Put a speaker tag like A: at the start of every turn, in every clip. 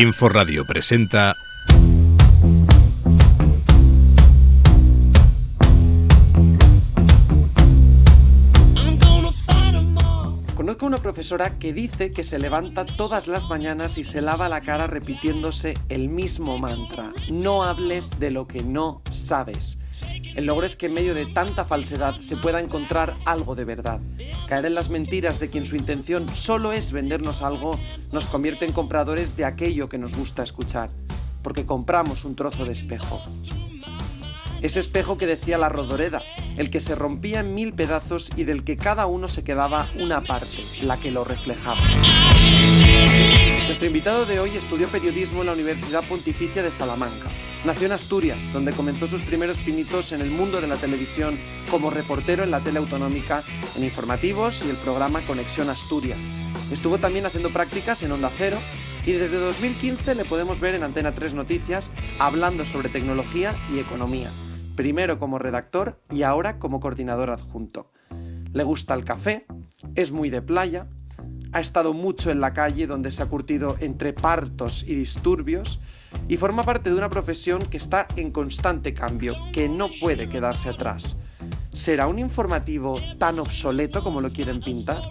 A: Inforradio presenta
B: Conozco a una profesora que dice que se levanta todas las mañanas y se lava la cara repitiéndose el mismo mantra: no hables de lo que no sabes. El logro es que en medio de tanta falsedad se pueda encontrar algo de verdad. Caer en las mentiras de quien su intención solo es vendernos algo nos convierte en compradores de aquello que nos gusta escuchar, porque compramos un trozo de espejo. Ese espejo que decía la Rodoreda, el que se rompía en 1000 pedazos y del que cada uno se quedaba una parte, la que lo reflejaba. Nuestro invitado de hoy estudió periodismo en la Universidad Pontificia de Salamanca. Nació en Asturias, donde comenzó sus primeros pinitos en el mundo de la televisión como reportero en la tele autonómica, en informativos y el programa Conexión Asturias. Estuvo también haciendo prácticas en Onda Cero y desde 2015 le podemos ver en Antena 3 Noticias hablando sobre tecnología y economía. Primero como redactor y ahora como coordinador adjunto. Le gusta el café, es muy de playa, ha estado mucho en la calle donde se ha curtido entre partos y disturbios y forma parte de una profesión que está en constante cambio, que no puede quedarse atrás. ¿Será un informativo tan obsoleto como lo quieren pintar?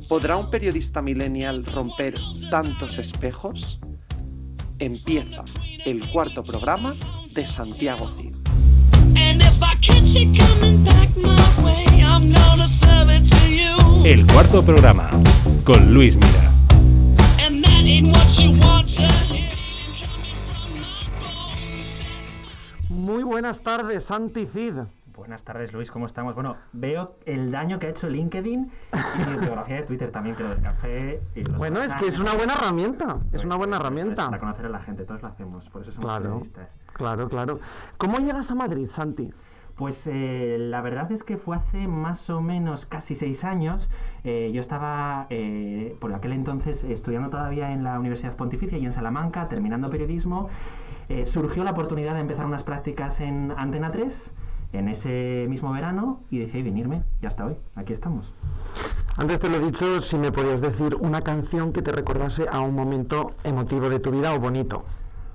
B: ¿Podrá un periodista millennial romper tantos espejos? Empieza el cuarto programa de Santiago Cid.
A: El cuarto programa con Luis Mira.
B: Muy buenas tardes, Santi Cid.
C: Buenas tardes, Luis, ¿cómo estamos? Bueno, veo el daño que ha hecho LinkedIn y mi biografía de Twitter también, que lo del café y los
B: Bueno, es que es una buena herramienta, es una buena herramienta.
C: Para conocer a la gente, todos lo hacemos, por eso somos periodistas.
B: Claro. ¿Cómo llegas a Madrid, Santi?
C: Pues la verdad es que fue hace más o menos casi 6 años. Yo estaba por aquel entonces estudiando todavía en la Universidad Pontificia y en Salamanca, terminando periodismo. Surgió la oportunidad de empezar unas prácticas en Antena 3 en ese mismo verano y decidí venirme y hasta hoy, aquí estamos.
B: Antes te lo he dicho, si me podías decir una canción que te recordase a un momento emotivo de tu vida o bonito.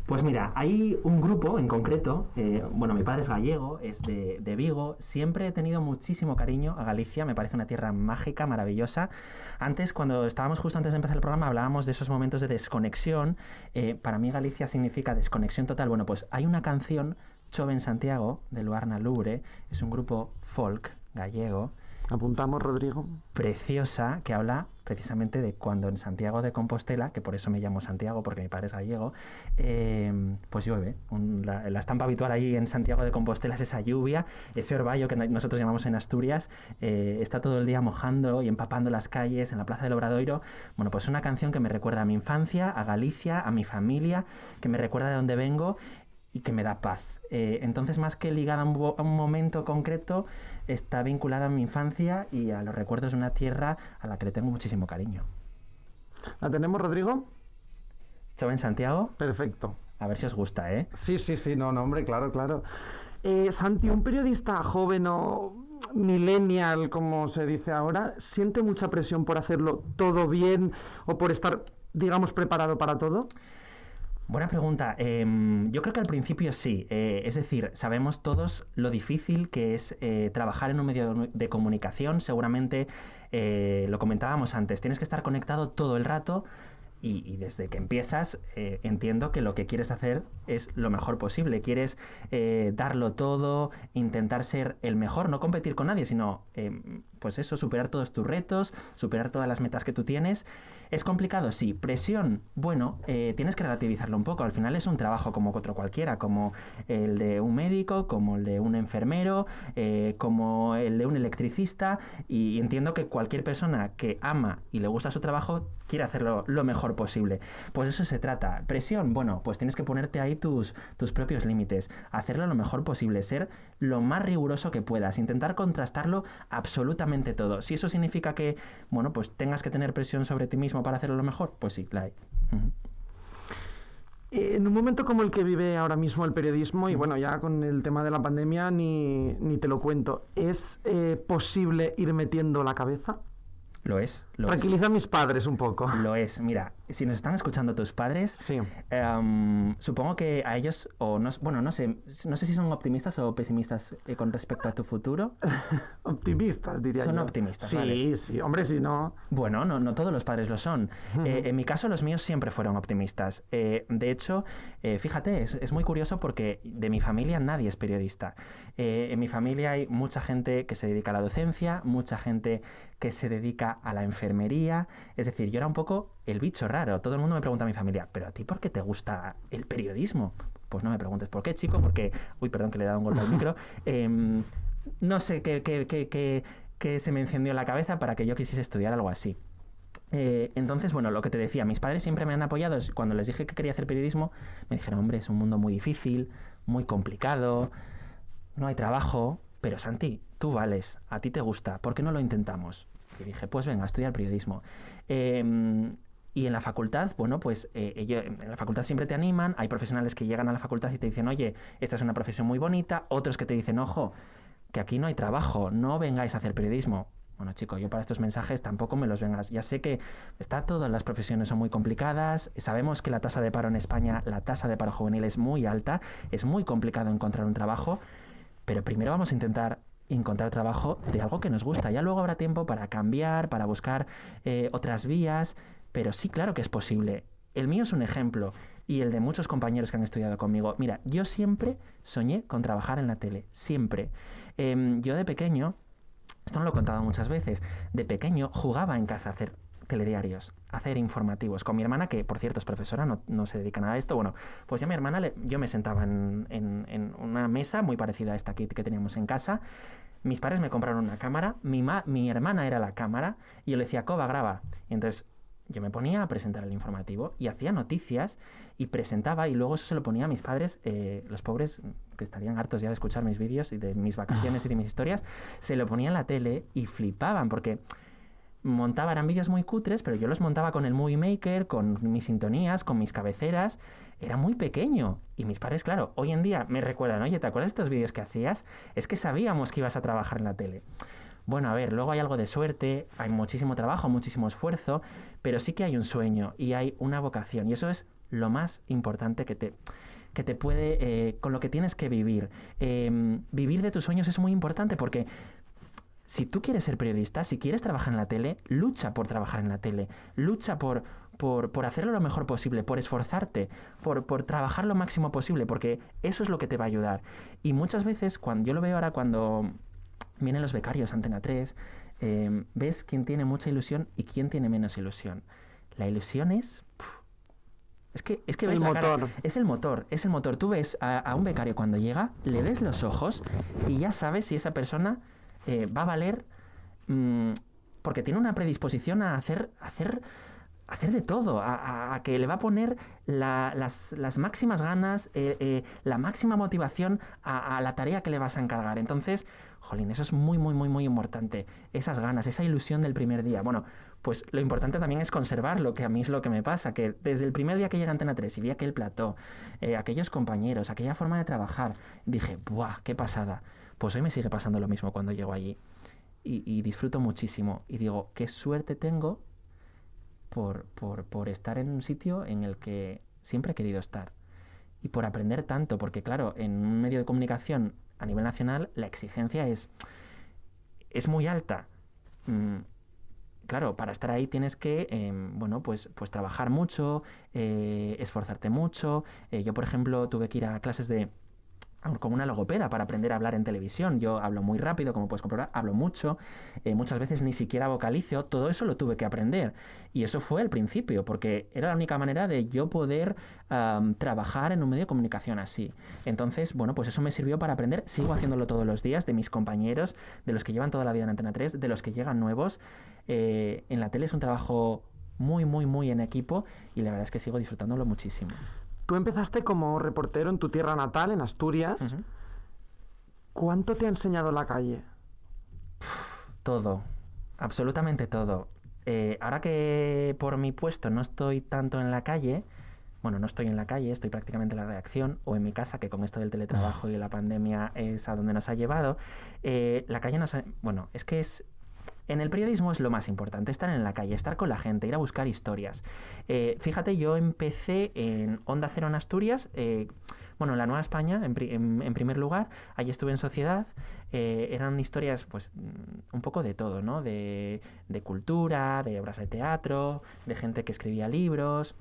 C: Pues mira, hay un grupo en concreto, mi padre es gallego, es de Vigo, siempre he tenido muchísimo cariño a Galicia, me parece una tierra mágica, maravillosa. Antes, cuando estábamos justo antes de empezar el programa, hablábamos de esos momentos de desconexión. Para mí Galicia significa desconexión total. Bueno, pues hay una canción, Chove en Santiago, de Luarna Lubre, es un grupo folk gallego.
B: Apuntamos, Rodrigo.
C: Preciosa, que habla precisamente de cuando en Santiago de Compostela, que por eso me llamo Santiago, porque mi padre es gallego, pues llueve. La estampa habitual ahí en Santiago de Compostela es esa lluvia, ese orvallo que nosotros llamamos en Asturias, está todo el día mojando y empapando las calles en la Plaza del Obradoiro. Bueno, pues una canción que me recuerda a mi infancia, a Galicia, a mi familia, que me recuerda de dónde vengo y que me da paz. Entonces, más que ligada a un momento concreto, está vinculada a mi infancia y a los recuerdos de una tierra a la que le tengo muchísimo cariño.
B: ¿La tenemos, Rodrigo?
C: ¿Chove en Santiago?
B: Perfecto.
C: A ver si os gusta, ¿eh?
B: Sí, no, hombre, claro. Santi, un periodista joven o millennial, como se dice ahora, ¿siente mucha presión por hacerlo todo bien o por estar, digamos, preparado para todo?
C: Buena pregunta. Yo creo que al principio sí. Es decir, sabemos todos lo difícil que es trabajar en un medio de comunicación. Seguramente, lo comentábamos antes, tienes que estar conectado todo el rato y desde que empiezas entiendo que lo que quieres hacer es lo mejor posible. Quieres darlo todo, intentar ser el mejor, no competir con nadie, sino pues eso, superar todos tus retos, superar todas las metas que tú tienes. ¿Es complicado? Sí. ¿Presión? Bueno, tienes que relativizarlo un poco. Al final es un trabajo como otro cualquiera, como el de un médico, como el de un enfermero, como el de un electricista, y entiendo que cualquier persona que ama y le gusta su trabajo quiere hacerlo lo mejor posible. Pues eso se trata. ¿Presión? Bueno, pues tienes que ponerte ahí tus propios límites, hacerlo lo mejor posible, ser lo más riguroso que puedas, intentar contrastarlo absolutamente todo. Si eso significa que, bueno, pues tengas que tener presión sobre ti mismo para hacerlo lo mejor, pues sí, la hay.
B: En un momento como el que vive ahora mismo el periodismo, y bueno, ya con el tema de la pandemia ni te lo cuento, ¿es posible ir metiendo la cabeza?
C: Lo es, lo es.
D: Tranquiliza a mis padres un poco.
C: Lo es. Mira, si nos están escuchando tus padres,
D: Sí.
C: supongo que a ellos, o no, bueno, no sé si son optimistas o pesimistas con respecto a tu futuro.
D: Optimistas, diría yo.
C: Son optimistas,
D: sí,
C: vale.
D: Sí. Hombre, si no...
C: Bueno, no todos los padres lo son. En mi caso, los míos siempre fueron optimistas. De hecho, fíjate, es muy curioso porque de mi familia nadie es periodista. En mi familia hay mucha gente que se dedica a la docencia, mucha gente que se dedica a la enfermería. Es decir, yo era un poco el bicho raro. Todo el mundo me pregunta a mi familia, ¿pero a ti por qué te gusta el periodismo? Pues no me preguntes por qué, chico, porque... Uy, perdón que le he dado un golpe al micro. No sé qué se me encendió en la cabeza para que yo quisiese estudiar algo así. Entonces, bueno, lo que te decía, mis padres siempre me han apoyado. Cuando les dije que quería hacer periodismo, me dijeron, hombre, es un mundo muy difícil, muy complicado, no hay trabajo, pero Santi, tú vales, a ti te gusta, ¿por qué no lo intentamos? Y dije, pues venga, a estudiar periodismo. Y en la facultad, bueno, pues en la facultad siempre te animan, hay profesionales que llegan a la facultad y te dicen, oye, esta es una profesión muy bonita, otros que te dicen, ojo, que aquí no hay trabajo, no vengáis a hacer periodismo. Bueno, chico, yo para estos mensajes tampoco me los vengas. Ya sé que todas las profesiones son muy complicadas, sabemos que la tasa de paro en España, la tasa de paro juvenil es muy alta, es muy complicado encontrar un trabajo, pero primero vamos a intentar encontrar trabajo de algo que nos gusta. Ya luego habrá tiempo para cambiar, para buscar otras vías, pero sí, claro que es posible. El mío es un ejemplo y el de muchos compañeros que han estudiado conmigo. Mira, yo siempre soñé con trabajar en la tele, siempre. Yo de pequeño, esto no lo he contado muchas veces, de pequeño jugaba en casa a hacer telediarios, a hacer informativos. Con mi hermana, que por cierto es profesora, no se dedica nada a esto, bueno, pues yo a mi hermana, yo me sentaba en una mesa muy parecida a esta que teníamos en casa. Mis padres me compraron una cámara, mi hermana era la cámara, y yo le decía, Coba, graba. Y entonces yo me ponía a presentar el informativo y hacía noticias y presentaba, y luego eso se lo ponía a mis padres, los pobres que estarían hartos ya de escuchar mis vídeos y de mis vacaciones y de mis historias, se lo ponía en la tele y flipaban porque eran vídeos muy cutres, pero yo los montaba con el Movie Maker, con mis sintonías, con mis cabeceras. Era muy pequeño. Y mis padres, claro, hoy en día me recuerdan, oye, ¿te acuerdas de estos vídeos que hacías? Es que sabíamos que ibas a trabajar en la tele. Bueno, a ver, luego hay algo de suerte, hay muchísimo trabajo, muchísimo esfuerzo, pero sí que hay un sueño y hay una vocación. Y eso es lo más importante que te puede, con lo que tienes que vivir. Vivir de tus sueños es muy importante porque si tú quieres ser periodista, si quieres trabajar en la tele, lucha por trabajar en la tele, lucha por hacerlo lo mejor posible, por esforzarte, por trabajar lo máximo posible, porque eso es lo que te va a ayudar. Y muchas veces, yo lo veo ahora cuando vienen los becarios a Antena 3, ves quién tiene mucha ilusión y quién tiene menos ilusión. La ilusión es... Es que ves la cara, es el motor. Tú ves a un becario cuando llega, le ves los ojos y ya sabes si esa persona va a valer, porque tiene una predisposición a hacer de todo, a que le va a poner las máximas ganas, la máxima motivación a la tarea que le vas a encargar. Entonces, jolín, eso es muy, muy, muy, muy importante. Esas ganas, esa ilusión del primer día. Bueno, pues lo importante también es conservarlo, que a mí es lo que me pasa, que desde el primer día que llegué a Antena 3 y vi aquel plató, aquellos compañeros, aquella forma de trabajar, dije, ¡buah, qué pasada! Pues hoy me sigue pasando lo mismo cuando llego allí. Y disfruto muchísimo. Y digo, qué suerte tengo por estar en un sitio en el que siempre he querido estar. Y por aprender tanto, porque claro, en un medio de comunicación a nivel nacional la exigencia es muy alta. Claro, para estar ahí tienes que, pues trabajar mucho, esforzarte mucho. Yo, por ejemplo, tuve que ir a clases con una logopeda para aprender a hablar en televisión. Yo hablo muy rápido, como puedes comprobar, hablo mucho, muchas veces ni siquiera vocalizo, todo eso lo tuve que aprender. Y eso fue el principio, porque era la única manera de yo poder trabajar en un medio de comunicación así. Entonces, bueno, pues eso me sirvió para aprender, sigo haciéndolo todos los días, de mis compañeros, de los que llevan toda la vida en Antena 3, de los que llegan nuevos. En la tele es un trabajo muy, muy, muy en equipo y la verdad es que sigo disfrutándolo muchísimo.
D: Tú empezaste como reportero en tu tierra natal, en Asturias. Uh-huh. ¿Cuánto te ha enseñado la calle?
C: Todo, absolutamente todo. Ahora que por mi puesto no estoy tanto en la calle, no estoy en la calle, estoy prácticamente en la redacción o en mi casa, que con esto del teletrabajo y la pandemia es a donde nos ha llevado. La calle es que En el periodismo es lo más importante, estar en la calle, estar con la gente, ir a buscar historias. Fíjate, yo empecé en Onda Cero en Asturias, bueno, en la Nueva España, en primer lugar. Allí estuve en Sociedad. Eran historias, pues, un poco de todo, ¿no? De cultura, de obras de teatro, de gente que escribía libros.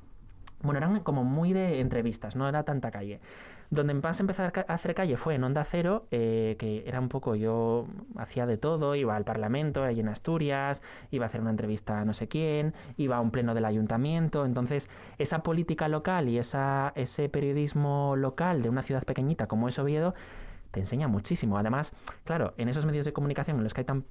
C: Bueno, eran como muy de entrevistas, no era tanta calle. Donde más empecé a hacer calle fue en Onda Cero, que era un poco, yo hacía de todo, iba al Parlamento, allí en Asturias, iba a hacer una entrevista a no sé quién, iba a un pleno del ayuntamiento. Entonces, esa política local y ese periodismo local de una ciudad pequeñita como es Oviedo, te enseña muchísimo. Además, claro, en esos medios de comunicación en los que hay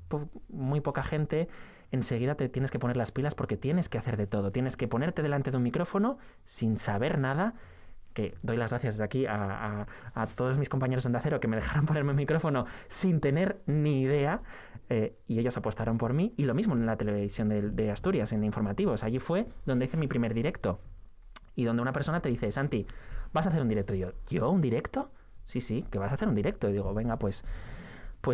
C: muy poca gente, enseguida te tienes que poner las pilas porque tienes que hacer de todo. Tienes que ponerte delante de un micrófono sin saber nada, que doy las gracias de aquí a todos mis compañeros de Onda Cero que me dejaron ponerme el micrófono sin tener ni idea, y ellos apostaron por mí. Y lo mismo en la televisión de Asturias, en informativos. Allí fue donde hice mi primer directo y donde una persona te dice: Santi, ¿vas a hacer un directo? Y ¿yo un directo? Sí, que vas a hacer un directo. Y digo, venga, pues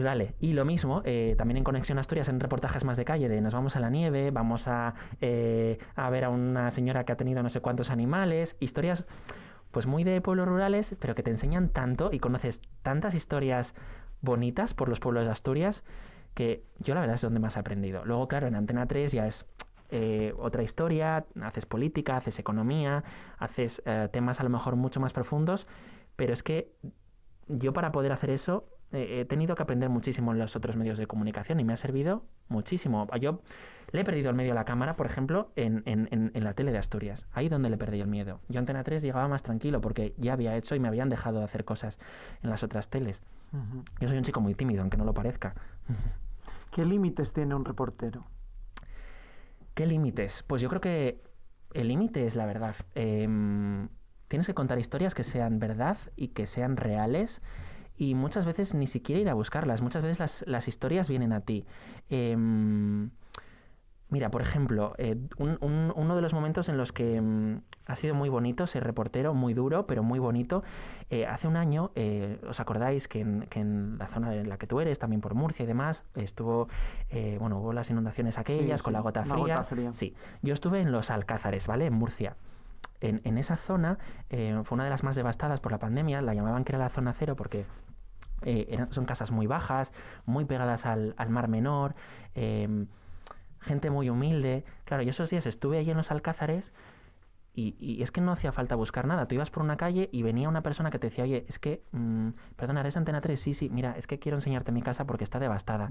C: dale. Y lo mismo, también en Conexión Asturias, en reportajes más de calle, de nos vamos a la nieve, vamos a ver a una señora que ha tenido no sé cuántos animales, historias pues muy de pueblos rurales, pero que te enseñan tanto y conoces tantas historias bonitas por los pueblos de Asturias, que yo la verdad es donde más he aprendido. Luego, claro, en Antena 3 ya es otra historia, haces política, haces economía, haces temas a lo mejor mucho más profundos, pero es que yo para poder hacer eso he tenido que aprender muchísimo en los otros medios de comunicación y me ha servido muchísimo. Yo le he perdido el miedo a la cámara, por ejemplo, en la tele de Asturias. Ahí donde le perdí el miedo. Yo en Antena 3 llegaba más tranquilo porque ya había hecho y me habían dejado de hacer cosas en las otras teles. Uh-huh. Yo soy un chico muy tímido, aunque no lo parezca.
D: ¿Qué límites tiene un reportero?
C: ¿Qué límites? Pues yo creo que el límite es la verdad. Tienes que contar historias que sean verdad y que sean reales, y muchas veces ni siquiera ir a buscarlas. Muchas veces las historias vienen a ti. Mira, por ejemplo, uno de los momentos en los que ha sido muy bonito ser reportero, muy duro, pero muy bonito. Hace un año, ¿os acordáis que en la zona en la que tú eres, también por Murcia y demás, hubo las inundaciones aquellas, sí, con la gota fría? Sí, yo estuve en Los Alcázares, ¿vale? En Murcia. En esa zona fue una de las más devastadas por la pandemia. La llamaban que era la zona cero porque son casas muy bajas, muy pegadas al Mar Menor, gente muy humilde. Claro, yo esos días estuve allí en Los Alcázares y es que no hacía falta buscar nada. Tú ibas por una calle y venía una persona que te decía: oye, es que, perdona, ¿eres Antena 3? Sí, mira, es que quiero enseñarte mi casa porque está devastada.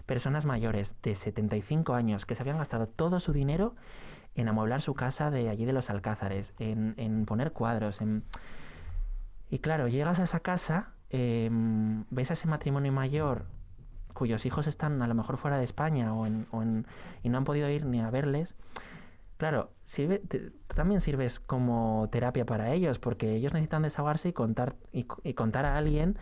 C: Personas mayores de 75 años que se habían gastado todo su dinero en amueblar su casa de allí de Los Alcázares, en poner cuadros. Y claro, llegas a esa casa, ves a ese matrimonio mayor cuyos hijos están a lo mejor fuera de España y no han podido ir ni a verles. Claro, tú también sirves como terapia para ellos, porque ellos necesitan desahogarse y contar a alguien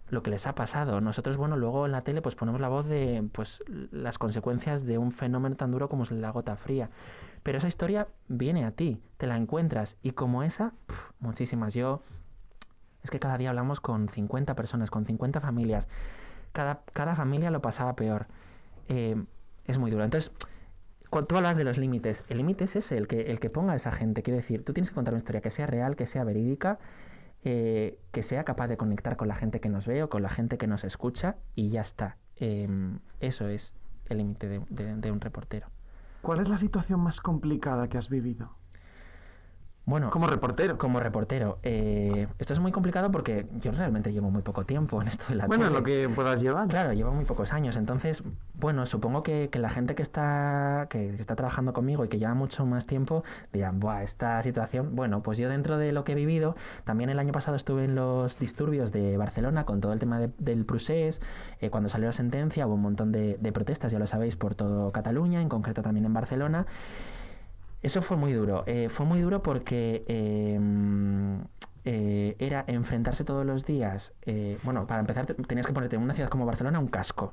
C: lo que les ha pasado. Nosotros, luego en la tele pues ponemos la voz de pues las consecuencias de un fenómeno tan duro como es la gota fría. Pero esa historia viene a ti, te la encuentras, y como esa, muchísimas. Es que cada día hablamos con 50 personas, con 50 familias. Cada familia lo pasaba peor. Es muy duro. Entonces, cuando tú hablas de los límites, el límite es ese, el que ponga a esa gente. Quiero decir, tú tienes que contar una historia que sea real, que sea verídica, que sea capaz de conectar con la gente que nos ve o con la gente que nos escucha, y ya está. Eso es el límite de un reportero.
D: ¿Cuál es la situación más complicada que has vivido?
C: Bueno,
D: como reportero.
C: Esto es muy complicado porque yo realmente llevo muy poco tiempo en esto de la tele.
D: Lo que puedas llevar.
C: Claro, llevo muy pocos años. Entonces, supongo que la gente que está trabajando conmigo y que lleva mucho más tiempo dirán: ¡buah, esta situación! Bueno, pues yo, dentro de lo que he vivido, también el año pasado estuve en los disturbios de Barcelona con todo el tema del procés. Cuando salió la sentencia hubo un montón de protestas, ya lo sabéis, por todo Cataluña, en concreto también en Barcelona. Eso fue muy duro. Fue muy duro porque era enfrentarse todos los días. Para empezar, tenías que ponerte en una ciudad como Barcelona un casco.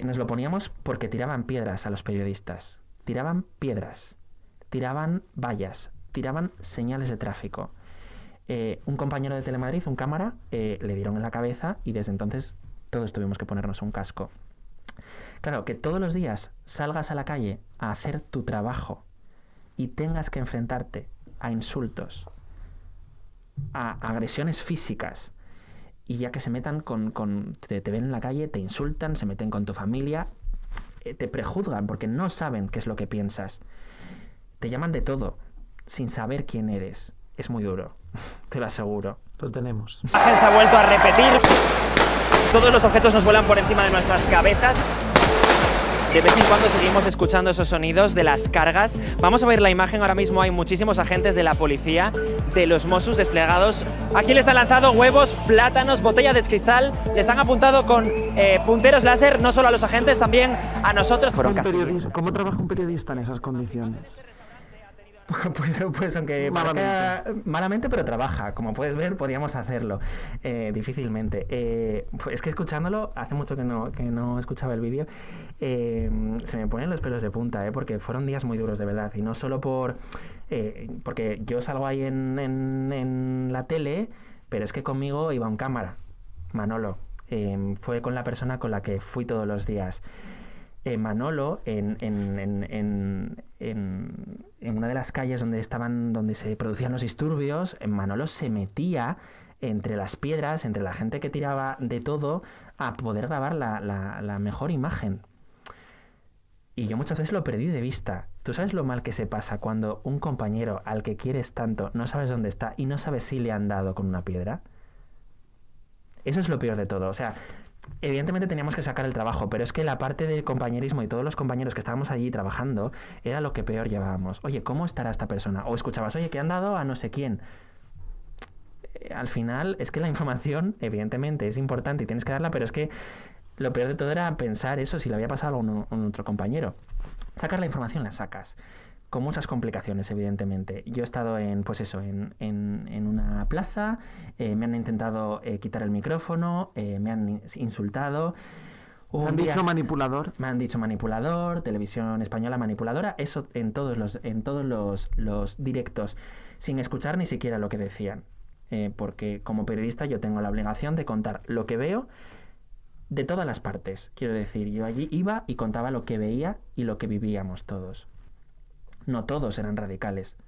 C: Nos lo poníamos porque tiraban piedras a los periodistas. Tiraban piedras, tiraban vallas, tiraban señales de tráfico. Un compañero de Telemadrid, un cámara, le dieron en la cabeza y desde entonces todos tuvimos que ponernos un casco. Claro, que todos los días salgas a la calle a hacer tu trabajo y tengas que enfrentarte a insultos, a agresiones físicas, y ya que se metan te ven en la calle, te insultan, se meten con tu familia, te prejuzgan porque no saben qué es lo que piensas, te llaman de todo sin saber quién eres. Es muy duro, te lo aseguro.
D: Lo tenemos.
E: La imagen se ha vuelto a repetir. Todos los objetos nos vuelan por encima de nuestras cabezas. De vez en cuando seguimos escuchando esos sonidos de las cargas. Vamos a ver la imagen. Ahora mismo hay muchísimos agentes de la policía, de los Mossos desplegados. Aquí les han lanzado huevos, plátanos, botella de cristal. Les han apuntado con punteros láser, no solo a los agentes, también a nosotros. Fueron casi...
D: ¿Cómo trabaja un periodista en esas condiciones?
C: Pues aunque malamente, pero trabaja. Como puedes ver, podíamos hacerlo difícilmente. Es que escuchándolo, hace mucho que no escuchaba el vídeo, se me ponen los pelos de punta, porque fueron días muy duros, de verdad. Y no solo porque yo salgo ahí en la tele, pero es que conmigo iba un cámara, Manolo. Fue con la persona con la que fui todos los días. Manolo, en una de las calles donde se producían los disturbios, Manolo se metía entre las piedras, entre la gente que tiraba de todo, a poder grabar la mejor imagen. Y yo muchas veces lo perdí de vista. ¿Tú sabes lo mal que se pasa cuando un compañero al que quieres tanto no sabes dónde está y no sabes si le han dado con una piedra? Eso es lo peor de todo. O sea, evidentemente teníamos que sacar el trabajo, pero es que la parte del compañerismo y todos los compañeros que estábamos allí trabajando era lo que peor llevábamos. Oye, ¿cómo estará esta persona? O escuchabas, oye, que han dado a no sé quién. Al final es que la información evidentemente es importante y tienes que darla, pero es que lo peor de todo era pensar eso, si le había pasado a un otro compañero. Sacar la información la sacas, con muchas complicaciones, evidentemente. Yo he estado en una plaza, me han intentado quitar el micrófono, me han insultado.
D: ¿Me han dicho manipulador?
C: Me han dicho manipulador, Televisión Española manipuladora, eso en todos los directos, sin escuchar ni siquiera lo que decían. Porque como periodista yo tengo la obligación de contar lo que veo de todas las partes. Quiero decir, yo allí iba y contaba lo que veía y lo que vivíamos todos. No todos eran radicales,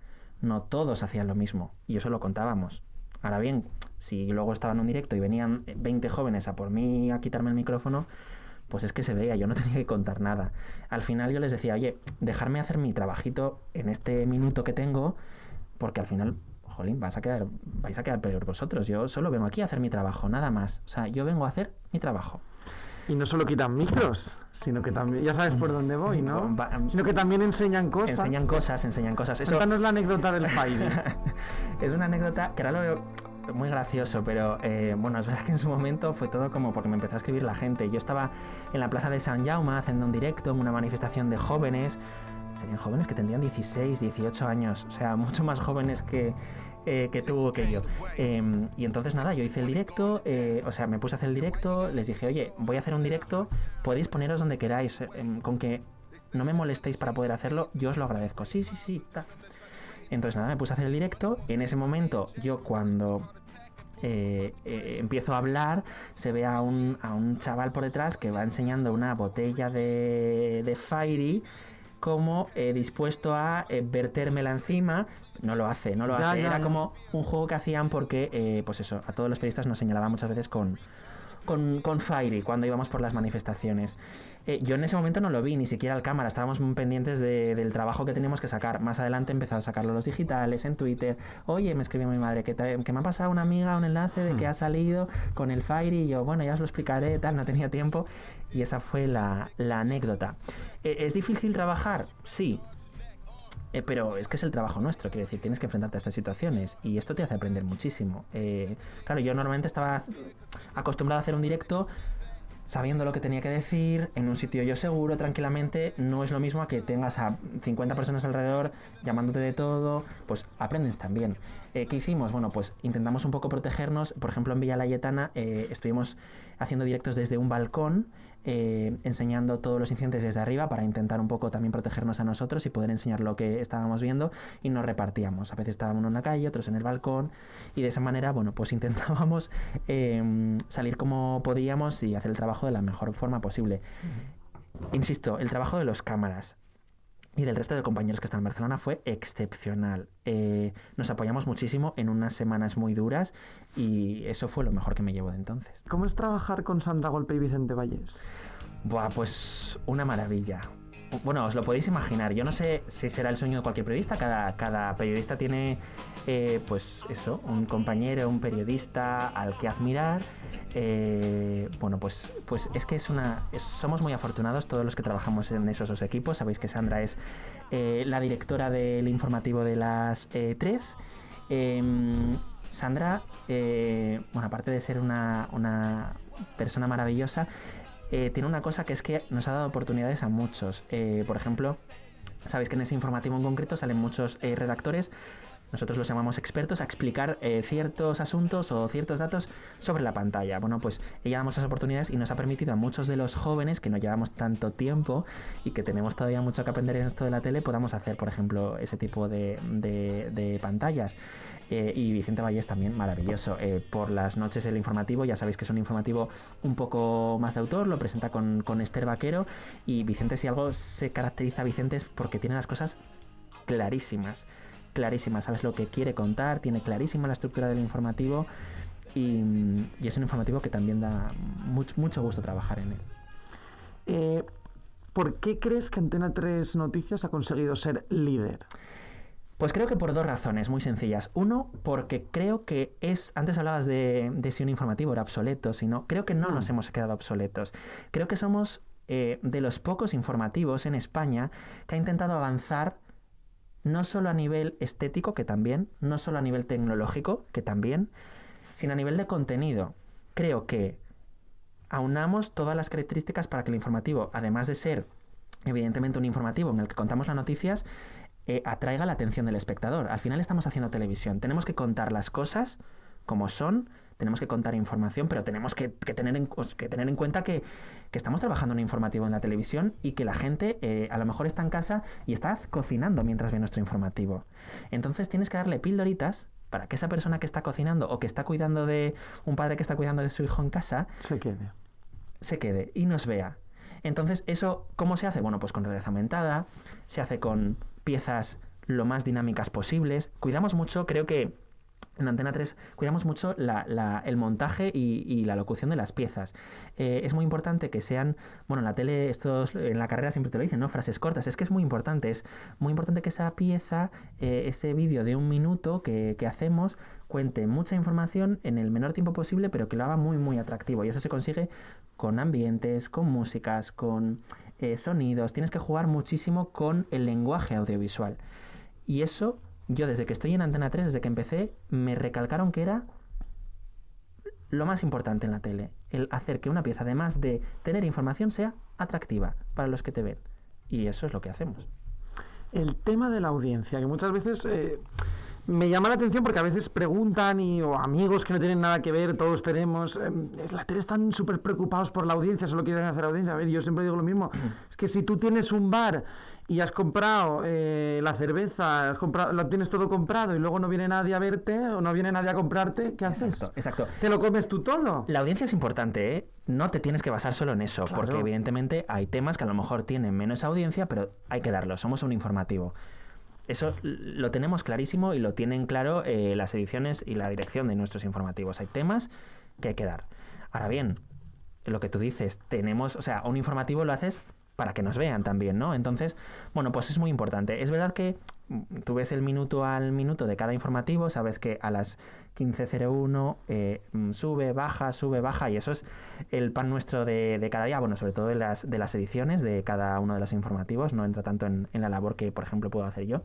C: no todos hacían lo mismo, y eso lo contábamos. Ahora bien, si luego estaba en un directo y venían 20 jóvenes a por mí a quitarme el micrófono, pues es que se veía, yo no tenía que contar nada. Al final yo les decía, oye, dejarme hacer mi trabajito en este minuto que tengo, porque al final, jolín, vais a quedar peor vosotros. Yo solo vengo aquí a hacer mi trabajo, nada más. O sea, yo vengo a hacer mi trabajo.
D: Y no solo quitan micros, sino que también, ya sabes por dónde voy, ¿no? Sino que también enseñan cosas.
C: Enseñan cosas. Eso...
D: Cuéntanos la anécdota del Fairy.
C: Es una anécdota que ahora lo veo muy gracioso, pero bueno, es verdad que en su momento fue todo como porque me empezó a escribir la gente. Yo estaba en la plaza de Sant Jaume haciendo un directo en una manifestación de jóvenes. Serían jóvenes que tendrían 16, 18 años, o sea, mucho más jóvenes que tú o que yo. Y entonces nada, yo hice el directo, o sea, me puse a hacer el directo, les dije, oye, voy a hacer un directo, podéis poneros donde queráis, con que no me molestéis para poder hacerlo, yo os lo agradezco. Sí, ta. Entonces nada, me puse a hacer el directo. En ese momento, yo cuando empiezo a hablar, se ve a un chaval por detrás que va enseñando una botella de Fairy, como dispuesto a vertérmela encima. No lo hace. Era como un juego que hacían porque, pues eso, a todos los periodistas nos señalaban muchas veces con Fairy cuando íbamos por las manifestaciones. Yo en ese momento no lo vi, ni siquiera al cámara, estábamos muy pendientes del trabajo que teníamos que sacar. Más adelante empezaron a sacarlo los digitales, en Twitter. Oye, me escribió mi madre que me ha pasado una amiga un enlace de que ha salido con el Fairy, y yo, bueno, ya os lo explicaré, tal, no tenía tiempo. Y esa fue la anécdota. ¿Es difícil trabajar? Sí. Pero es que es el trabajo nuestro, quiero decir, tienes que enfrentarte a estas situaciones y esto te hace aprender muchísimo. Claro, yo normalmente estaba acostumbrado a hacer un directo sabiendo lo que tenía que decir, en un sitio yo seguro, tranquilamente. No es lo mismo a que tengas a 50 personas alrededor llamándote de todo, pues aprendes también. ¿Qué hicimos? Bueno, pues intentamos un poco protegernos. Por ejemplo, en Villa Laietana estuvimos haciendo directos desde un balcón, enseñando todos los incidentes desde arriba para intentar un poco también protegernos a nosotros y poder enseñar lo que estábamos viendo, y nos repartíamos. A veces estábamos uno en la calle, otros en el balcón, y de esa manera, bueno, pues intentábamos salir como podíamos y hacer el trabajo de la mejor forma posible. insisto, el trabajo de los cámaras y del resto de compañeros que están en Barcelona fue excepcional. Nos apoyamos muchísimo en unas semanas muy duras y eso fue lo mejor que me llevo de entonces.
D: ¿Cómo es trabajar con Sandra Golpe y Vicente Vallés?
C: Buah, pues una maravilla. Bueno, os lo podéis imaginar. Yo no sé si será el sueño de cualquier periodista. Cada periodista tiene, pues eso, un compañero, un periodista al que admirar. Bueno, pues es que somos muy afortunados todos los que trabajamos en esos dos equipos. Sabéis que Sandra es la directora del informativo de las 3. Sandra, bueno, aparte de ser una persona maravillosa, tiene una cosa que es que nos ha dado oportunidades a muchos. Por ejemplo, sabéis que en ese informativo en concreto salen muchos redactores, nosotros los llamamos expertos, a explicar ciertos asuntos o ciertos datos sobre la pantalla. Bueno, pues ella da muchas oportunidades y nos ha permitido a muchos de los jóvenes que no llevamos tanto tiempo y que tenemos todavía mucho que aprender en esto de la tele, podamos hacer, por ejemplo, ese tipo de pantallas. Y Vicente Vallés también, maravilloso. Por las noches el informativo, ya sabéis que es un informativo un poco más de autor, lo presenta con Esther Vaquero, y Vicente, si algo se caracteriza a Vicente es porque tiene las cosas clarísimas, sabes lo que quiere contar, tiene clarísima la estructura del informativo y es un informativo que también da mucho gusto trabajar en él.
D: ¿Por qué crees que Antena 3 Noticias ha conseguido ser líder?
C: Pues creo que por dos razones muy sencillas. Uno, porque creo que antes hablabas de si un informativo era obsoleto, creo que no nos hemos quedado obsoletos. Creo que somos de los pocos informativos en España que ha intentado avanzar no solo a nivel estético, que también, no solo a nivel tecnológico, que también, sino a nivel de contenido. Creo que aunamos todas las características para que el informativo, además de ser evidentemente un informativo en el que contamos las noticias, atraiga la atención del espectador. Al final estamos haciendo televisión, tenemos que contar las cosas como son, tenemos que contar información, pero tenemos que tener en cuenta que estamos trabajando en un informativo en la televisión y que la gente a lo mejor está en casa y está cocinando mientras ve nuestro informativo. Entonces tienes que darle pildoritas para que esa persona que está cocinando o que está cuidando de un padre que está cuidando de su hijo en casa se quede y nos vea. Entonces, ¿eso cómo se hace? Bueno, pues con realidad aumentada, se hace con piezas lo más dinámicas posibles. Cuidamos mucho, creo que en Antena 3 cuidamos mucho el montaje y la locución de las piezas. Es muy importante que sean, bueno, en la tele, en la carrera siempre te lo dicen, ¿no? Frases cortas. Es que es muy importante que esa pieza, ese vídeo de 1 minuto que hacemos, cuente mucha información en el menor tiempo posible, pero que lo haga muy, muy atractivo. Y eso se consigue con ambientes, con músicas, con sonidos. Tienes que jugar muchísimo con el lenguaje audiovisual. Y eso, yo desde que estoy en Antena 3, desde que empecé, me recalcaron que era lo más importante en la tele. El hacer que una pieza, además de tener información, sea atractiva para los que te ven. Y eso es lo que hacemos.
D: El tema de la audiencia, que muchas veces me llama la atención porque a veces preguntan o amigos que no tienen nada que ver, todos tenemos, la tele están súper preocupados por la audiencia, solo quieren hacer audiencia. A ver, yo siempre digo lo mismo, es que si tú tienes un bar y has comprado la cerveza, lo tienes todo comprado y luego no viene nadie a verte o no viene nadie a comprarte, ¿qué haces?
C: Exacto.
D: ¿Te lo comes tú todo?
C: La audiencia es importante, ¿eh? No te tienes que basar solo en eso,
D: Claro.
C: porque evidentemente hay temas que a lo mejor tienen menos audiencia, pero hay que darlo, somos un informativo. Eso lo tenemos clarísimo y lo tienen claro las ediciones y la dirección de nuestros informativos. Hay temas que hay que dar. Ahora bien, lo que tú dices, un informativo lo haces para que nos vean también, ¿no? Entonces, bueno, pues es muy importante. Es verdad que tú ves el minuto al minuto de cada informativo, sabes que a las 15:01 sube, baja, y eso es el pan nuestro de cada día, bueno, sobre todo de las ediciones de cada uno de los informativos, no entra tanto en la labor que, por ejemplo, puedo hacer yo.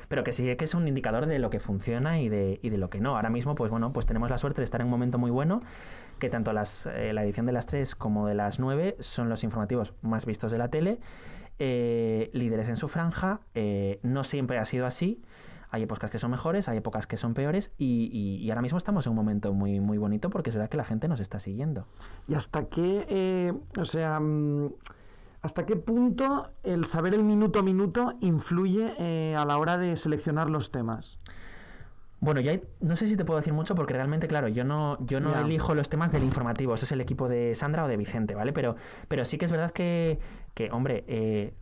C: Pero que sí que es un indicador de lo que funciona y de lo que no. Ahora mismo, pues bueno, pues tenemos la suerte de estar en un momento muy bueno, que tanto la edición de las 3 como de las 9 son los informativos más vistos de la tele, líderes en su franja. No siempre ha sido así. Hay épocas que son mejores, hay épocas que son peores y ahora mismo estamos en un momento muy, muy bonito porque es verdad que la gente nos está siguiendo.
D: ¿Y hasta qué, hasta qué punto el saber el minuto a minuto influye a la hora de seleccionar los temas?
C: Bueno, no sé si te puedo decir mucho porque realmente, claro, yo no elijo los temas del informativo, eso es el equipo de Sandra o de Vicente, ¿vale? Pero sí que es verdad que hombre,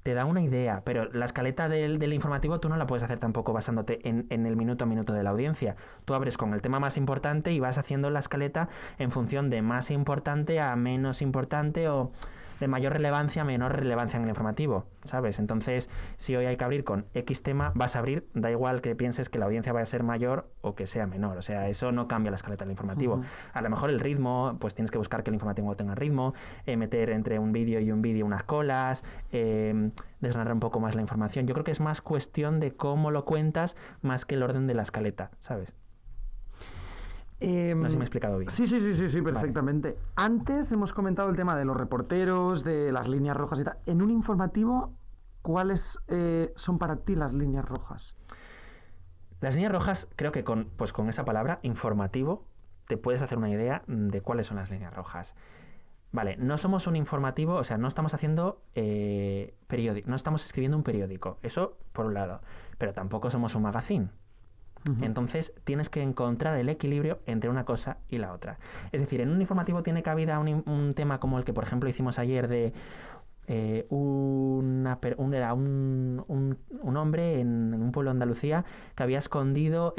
C: te da una idea, pero la escaleta del informativo tú no la puedes hacer tampoco basándote en el minuto a minuto de la audiencia. Tú abres con el tema más importante y vas haciendo la escaleta en función de más importante a menos importante o de mayor relevancia a menor relevancia en el informativo, ¿sabes? Entonces, si hoy hay que abrir con X tema, vas a abrir, da igual que pienses que la audiencia vaya a ser mayor o que sea menor, o sea, eso no cambia la escaleta del informativo. Uh-huh. A lo mejor el ritmo, pues tienes que buscar que el informativo tenga ritmo, meter entre un vídeo y un vídeo unas colas, desgranar un poco más la información. Yo creo que es más cuestión de cómo lo cuentas más que el orden de la escaleta, ¿sabes? No sé si me he explicado bien.
D: Sí, perfectamente. Vale. Antes hemos comentado el tema de los reporteros, de las líneas rojas y tal. En un informativo, ¿cuáles son para ti las líneas rojas?
C: Las líneas rojas, creo que con esa palabra, informativo, te puedes hacer una idea de cuáles son las líneas rojas. Vale, no somos un informativo, o sea, no estamos haciendo periódico, no estamos escribiendo un periódico, eso por un lado, pero tampoco somos un magazine. Uh-huh. Entonces tienes que encontrar el equilibrio entre una cosa y la otra. Es decir, en un informativo tiene cabida un tema como el que, por ejemplo, hicimos ayer de un hombre en un pueblo de Andalucía que había escondido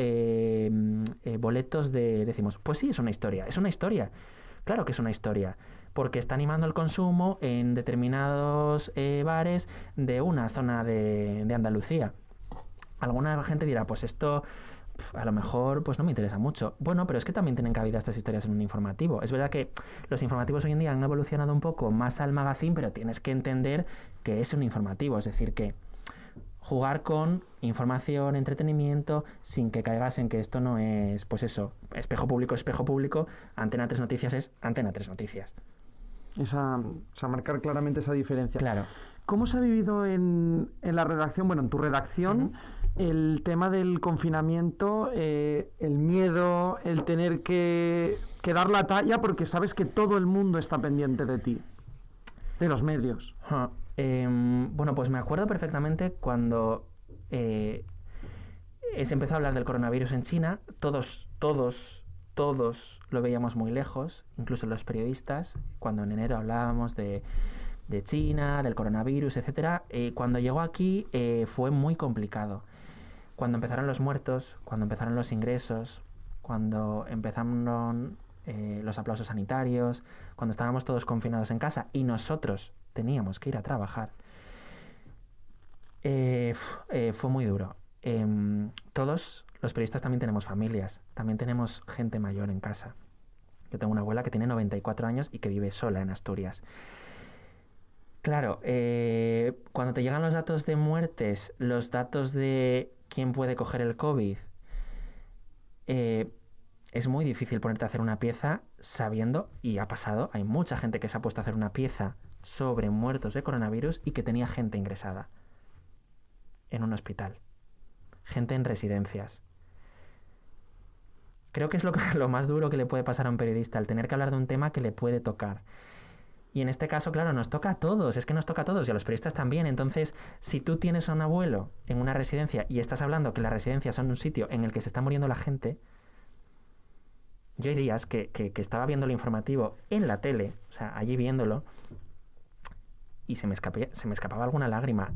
C: boletos decimos, pues sí, es una historia, claro que es una historia, porque está animando el consumo en determinados bares de una zona de Andalucía. Alguna gente dirá, pues esto a lo mejor pues no me interesa mucho. Bueno, pero es que también tienen cabida estas historias en un informativo. Es verdad que los informativos hoy en día han evolucionado un poco más al magazine, pero tienes que entender que es un informativo. Es decir, que jugar con información, entretenimiento, sin que caigas en que esto no es, pues eso, espejo público, Antena 3 Noticias es Antena 3 Noticias.
D: O sea, marcar claramente esa diferencia.
C: Claro.
D: ¿Cómo se ha vivido en la redacción, bueno, en tu redacción, el tema del confinamiento, el miedo, el tener que dar la talla porque sabes que todo el mundo está pendiente de ti, de los medios?
C: Bueno, pues me acuerdo perfectamente cuando se empezó a hablar del coronavirus en China. Todos lo veíamos muy lejos, incluso los periodistas, cuando en enero hablábamos de China, del coronavirus, etcétera. Cuando llegó aquí fue muy complicado. Cuando empezaron los muertos, cuando empezaron los ingresos, cuando empezaron los aplausos sanitarios, cuando estábamos todos confinados en casa y nosotros teníamos que ir a trabajar, fue muy duro. Todos los periodistas también tenemos familias, también tenemos gente mayor en casa. Yo tengo una abuela que tiene 94 años y que vive sola en Asturias. Claro, cuando te llegan los datos de muertes, los datos de quién puede coger el COVID, es muy difícil ponerte a hacer una pieza sabiendo, y ha pasado, hay mucha gente que se ha puesto a hacer una pieza sobre muertos de coronavirus y que tenía gente ingresada en un hospital, gente en residencias. Creo que es lo más duro que le puede pasar a un periodista, el tener que hablar de un tema que le puede tocar. Y en este caso, claro, nos toca a todos, y a los periodistas también. Entonces, si tú tienes a un abuelo en una residencia y estás hablando que las residencias son un sitio en el que se está muriendo la gente, yo dirías que estaba viendo el informativo en la tele, o sea, allí viéndolo, y se me escapaba alguna lágrima.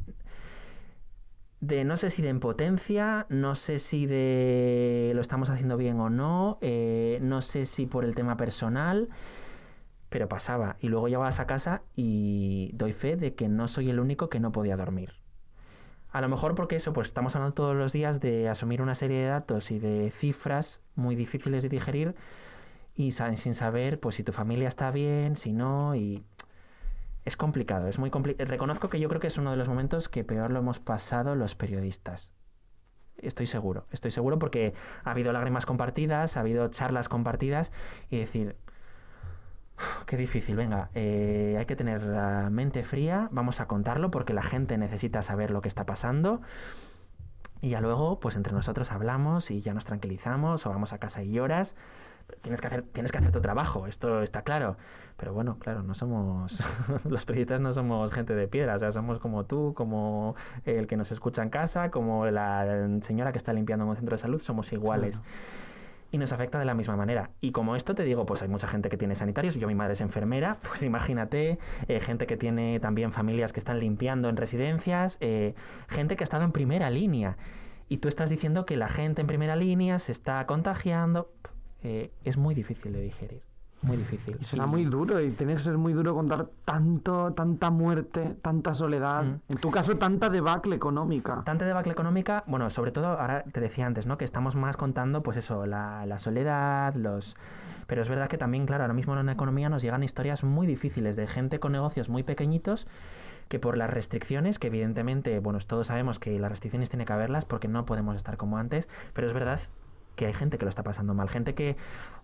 C: No sé si de impotencia, no sé si de lo estamos haciendo bien o no, no sé si por el tema personal, pero pasaba. Y luego llegabas a casa y doy fe de que no soy el único que no podía dormir. A lo mejor porque eso, pues estamos hablando todos los días de asumir una serie de datos y de cifras muy difíciles de digerir y sin saber pues si tu familia está bien, si no, y es complicado, es muy complicado. Reconozco que yo creo que es uno de los momentos que peor lo hemos pasado los periodistas. Estoy seguro porque ha habido lágrimas compartidas, ha habido charlas compartidas y decir, qué difícil, venga, hay que tener la mente fría, vamos a contarlo porque la gente necesita saber lo que está pasando y ya luego pues entre nosotros hablamos y ya nos tranquilizamos o vamos a casa y lloras, tienes que hacer tu trabajo, esto está claro. Pero bueno, claro, no somos los periodistas no somos gente de piedra, o sea, somos como tú, como el que nos escucha en casa, como la señora que está limpiando en un centro de salud, somos iguales. Claro. Y nos afecta de la misma manera. Y como esto te digo, pues hay mucha gente que tiene sanitarios, yo mi madre es enfermera, pues imagínate, gente que tiene también familias que están limpiando en residencias, gente que ha estado en primera línea. Y tú estás diciendo que la gente en primera línea se está contagiando. Es muy difícil de digerir. Muy difícil.
D: Y será muy duro, y tiene que ser muy duro contar tanta muerte, tanta soledad, en tu caso tanta debacle económica.
C: Tanta debacle económica, bueno, sobre todo, ahora te decía antes, ¿no? Que estamos más contando, pues eso, la soledad, pero es verdad que también, claro, ahora mismo en la economía nos llegan historias muy difíciles de gente con negocios muy pequeñitos que por las restricciones, que evidentemente, bueno, todos sabemos que las restricciones tiene que haberlas porque no podemos estar como antes, pero es verdad que hay gente que lo está pasando mal, gente que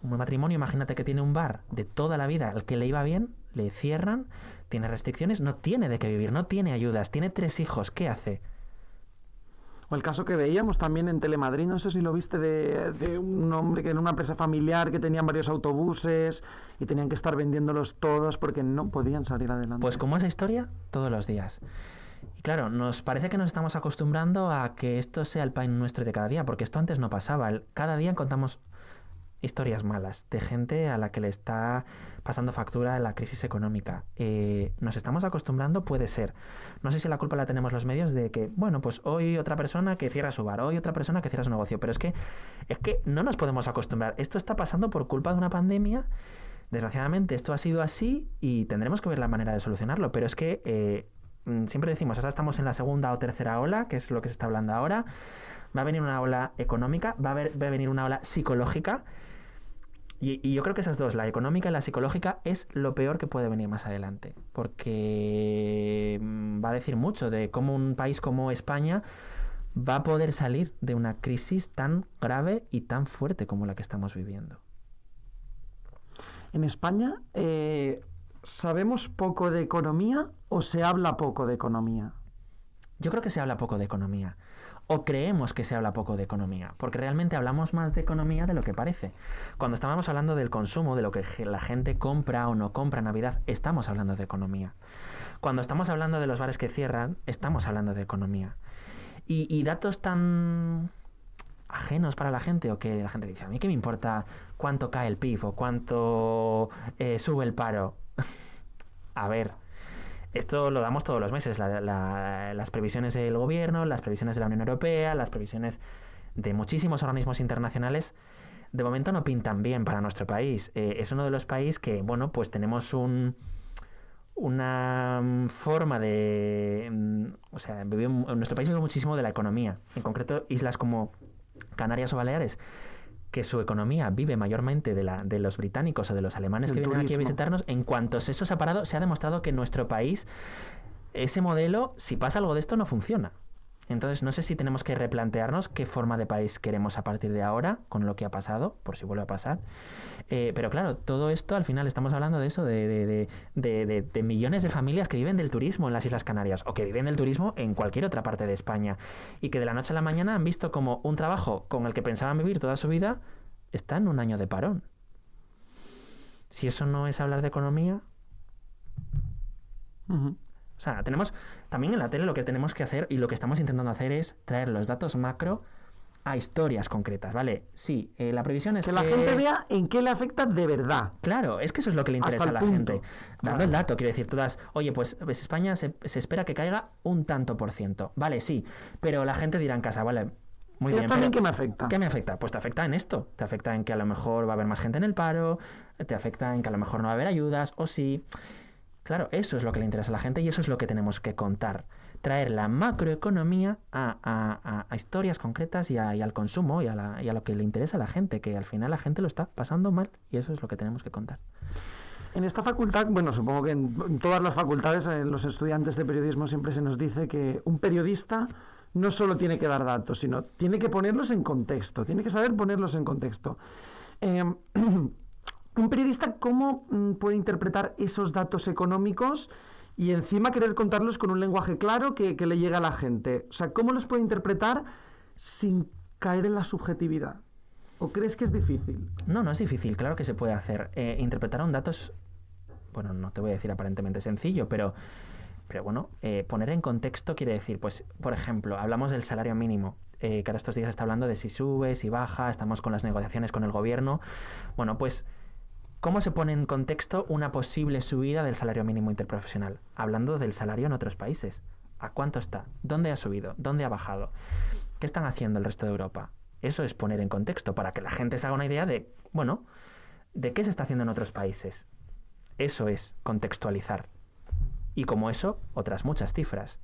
C: un matrimonio, imagínate que tiene un bar de toda la vida al que le iba bien, le cierran, tiene restricciones, no tiene de qué vivir, no tiene ayudas, tiene 3 hijos, ¿qué hace?
D: O el caso que veíamos también en Telemadrid, no sé si lo viste, de un hombre que en una empresa familiar que tenían varios autobuses y tenían que estar vendiéndolos todos porque no podían salir adelante.
C: Pues como esa historia, todos los días. Y claro, nos parece que nos estamos acostumbrando a que esto sea el pan nuestro de cada día, porque esto antes no pasaba. Cada día contamos historias malas de gente a la que le está pasando factura la crisis económica. Nos estamos acostumbrando, puede ser. No sé si la culpa la tenemos los medios de que, bueno, pues hoy otra persona que cierra su bar, hoy otra persona que cierra su negocio, pero es que no nos podemos acostumbrar. Esto está pasando por culpa de una pandemia. Desgraciadamente esto ha sido así y tendremos que ver la manera de solucionarlo, pero es que siempre decimos, ahora estamos en la segunda o tercera ola, que es lo que se está hablando ahora. Va a venir una ola económica, va a venir una ola psicológica. Y yo creo que esas dos, la económica y la psicológica, es lo peor que puede venir más adelante. Porque va a decir mucho de cómo un país como España va a poder salir de una crisis tan grave y tan fuerte como la que estamos viviendo.
D: En España, ¿sabemos poco de economía o se habla poco de economía?
C: Yo creo que se habla poco de economía. O creemos que se habla poco de economía, porque realmente hablamos más de economía de lo que parece. Cuando estábamos hablando del consumo, de lo que la gente compra o no compra en Navidad, estamos hablando de economía. Cuando estamos hablando de los bares que cierran, estamos hablando de economía. Y datos tan ajenos para la gente, o que la gente dice, a mí qué me importa cuánto cae el PIB o cuánto sube el paro. A ver, esto lo damos todos los meses, las previsiones del gobierno, las previsiones de la Unión Europea, las previsiones de muchísimos organismos internacionales, de momento no pintan bien para nuestro país. Es uno de los países que, bueno, pues tenemos una forma de... O sea, nuestro país vive muchísimo de la economía, en concreto islas como Canarias o Baleares, que su economía vive mayormente de los británicos o de los alemanes que vienen aquí a visitarnos. En cuanto eso se ha parado, se ha demostrado que en nuestro país ese modelo, si pasa algo de esto, no funciona. Entonces, no sé si tenemos que replantearnos qué forma de país queremos a partir de ahora, con lo que ha pasado, por si vuelve a pasar. Pero claro, todo esto, al final, estamos hablando de eso, de millones de familias que viven del turismo en las Islas Canarias, o que viven del turismo en cualquier otra parte de España, y que de la noche a la mañana han visto como un trabajo con el que pensaban vivir toda su vida está en un año de parón. Si eso no es hablar de economía...
D: Uh-huh.
C: O sea, tenemos también en la tele lo que tenemos que hacer y lo que estamos intentando hacer es traer los datos macro a historias concretas, ¿vale? Sí, la previsión es que
D: la gente vea en qué le afecta de verdad.
C: Claro, es que eso es lo que le interesa a la gente. Dando el dato, quiero decir, tú das, oye, pues España se espera que caiga un tanto %. Vale, sí, pero la gente dirá en casa, vale, muy bien.
D: También, ¿qué me afecta?
C: ¿Qué me afecta? Pues te afecta en esto. Te afecta en que a lo mejor va a haber más gente en el paro, te afecta en que a lo mejor no va a haber ayudas, o sí. Claro, eso es lo que le interesa a la gente y eso es lo que tenemos que contar. Traer la macroeconomía a historias concretas y al consumo y a lo que le interesa a la gente, que al final la gente lo está pasando mal y eso es lo que tenemos que contar.
D: En esta facultad, bueno, supongo que en todas las facultades, los estudiantes de periodismo siempre se nos dice que un periodista no solo tiene que dar datos, sino tiene que ponerlos en contexto, tiene que saber ponerlos en contexto. Un periodista, ¿cómo puede interpretar esos datos económicos y encima querer contarlos con un lenguaje claro que le llegue a la gente? O sea, ¿cómo los puede interpretar sin caer en la subjetividad? ¿O crees que es difícil?
C: No, no es difícil, claro que se puede hacer. Interpretar un dato es, bueno, no te voy a decir aparentemente sencillo, pero bueno, poner en contexto quiere decir, pues, por ejemplo, hablamos del salario mínimo, que ahora estos días está hablando de si sube, si baja, estamos con las negociaciones con el gobierno. Bueno, pues, ¿cómo se pone en contexto una posible subida del salario mínimo interprofesional? Hablando del salario en otros países. ¿A cuánto está? ¿Dónde ha subido? ¿Dónde ha bajado? ¿Qué están haciendo el resto de Europa? Eso es poner en contexto para que la gente se haga una idea de, bueno, de qué se está haciendo en otros países. Eso es contextualizar. Y como eso, otras muchas cifras.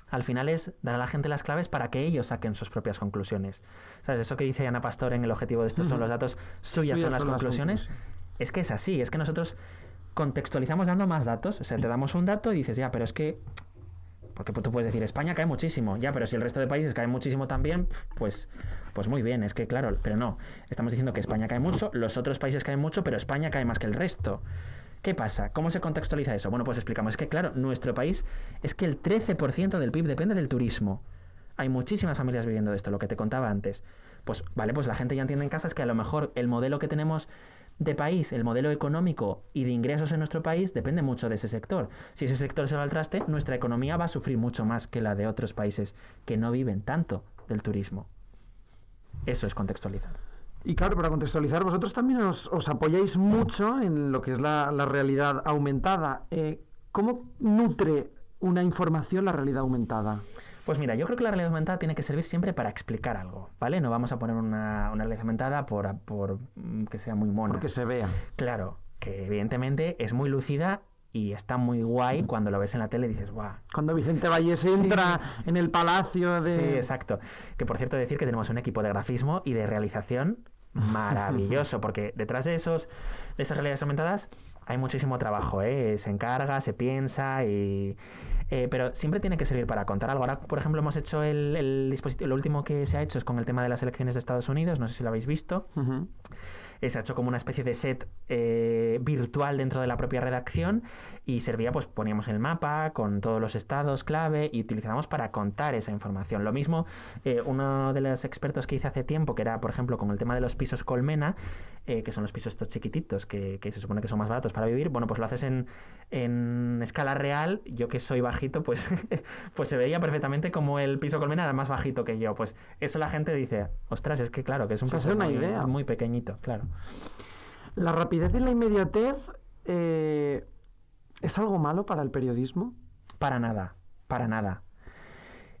C: Al final es dar a la gente las claves para que ellos saquen sus propias conclusiones. ¿Sabes? Eso que dice Ana Pastor en el objetivo de estos son los datos, suyas son las conclusiones. Es que es así, es que nosotros contextualizamos dando más datos. O sea, te damos un dato y dices, ya, pero es que... Porque tú puedes decir, España cae muchísimo, ya, pero si el resto de países caen muchísimo también, pues muy bien, es que claro, pero no. Estamos diciendo que España cae mucho, los otros países caen mucho, pero España cae más que el resto. ¿Qué pasa? ¿Cómo se contextualiza eso? Bueno, pues explicamos. Es que, claro, nuestro país es que el 13% del PIB depende del turismo. Hay muchísimas familias viviendo de esto, lo que te contaba antes. Pues, vale, pues la gente ya entiende en casa es que a lo mejor el modelo que tenemos de país, el modelo económico y de ingresos en nuestro país depende mucho de ese sector. Si ese sector se va al traste, nuestra economía va a sufrir mucho más que la de otros países que no viven tanto del turismo. Eso es contextualizar.
D: Y claro, para contextualizar, vosotros también os apoyáis mucho en lo que es la realidad aumentada. ¿Cómo nutre una información la realidad aumentada?
C: Pues mira, yo creo que la realidad aumentada tiene que servir siempre para explicar algo, ¿vale? No vamos a poner una realidad aumentada por que sea muy mona.
D: Porque se vea.
C: Claro, que evidentemente es muy lúcida y está muy guay cuando lo ves en la tele y dices, ¡guau!
D: Cuando Vicente Vallés entra en el palacio de...
C: Sí, exacto. Que por cierto decir que tenemos un equipo de grafismo y de realización maravilloso, porque detrás de esas realidades aumentadas hay muchísimo trabajo, se encarga, se piensa, pero siempre tiene que servir para contar algo. Ahora, por ejemplo, hemos hecho el dispositivo, lo último que se ha hecho es con el tema de las elecciones de Estados Unidos, no sé si lo habéis visto.
D: Uh-huh.
C: Se ha hecho como una especie de set virtual dentro de la propia redacción y servía, pues poníamos el mapa con todos los estados clave y utilizábamos para contar esa información. Lo mismo, uno de los expertos que hice hace tiempo, que era, por ejemplo, con el tema de los pisos Colmena, que son los pisos estos chiquititos que se supone que son más baratos para vivir, bueno, pues lo haces en escala real. Yo que soy bajito, pues se veía perfectamente como el piso Colmena era más bajito que yo. Pues eso la gente dice, ostras, es que claro, que es un piso muy pequeñito, claro.
D: ¿La rapidez y la inmediatez es algo malo para el periodismo?
C: Para nada, para nada.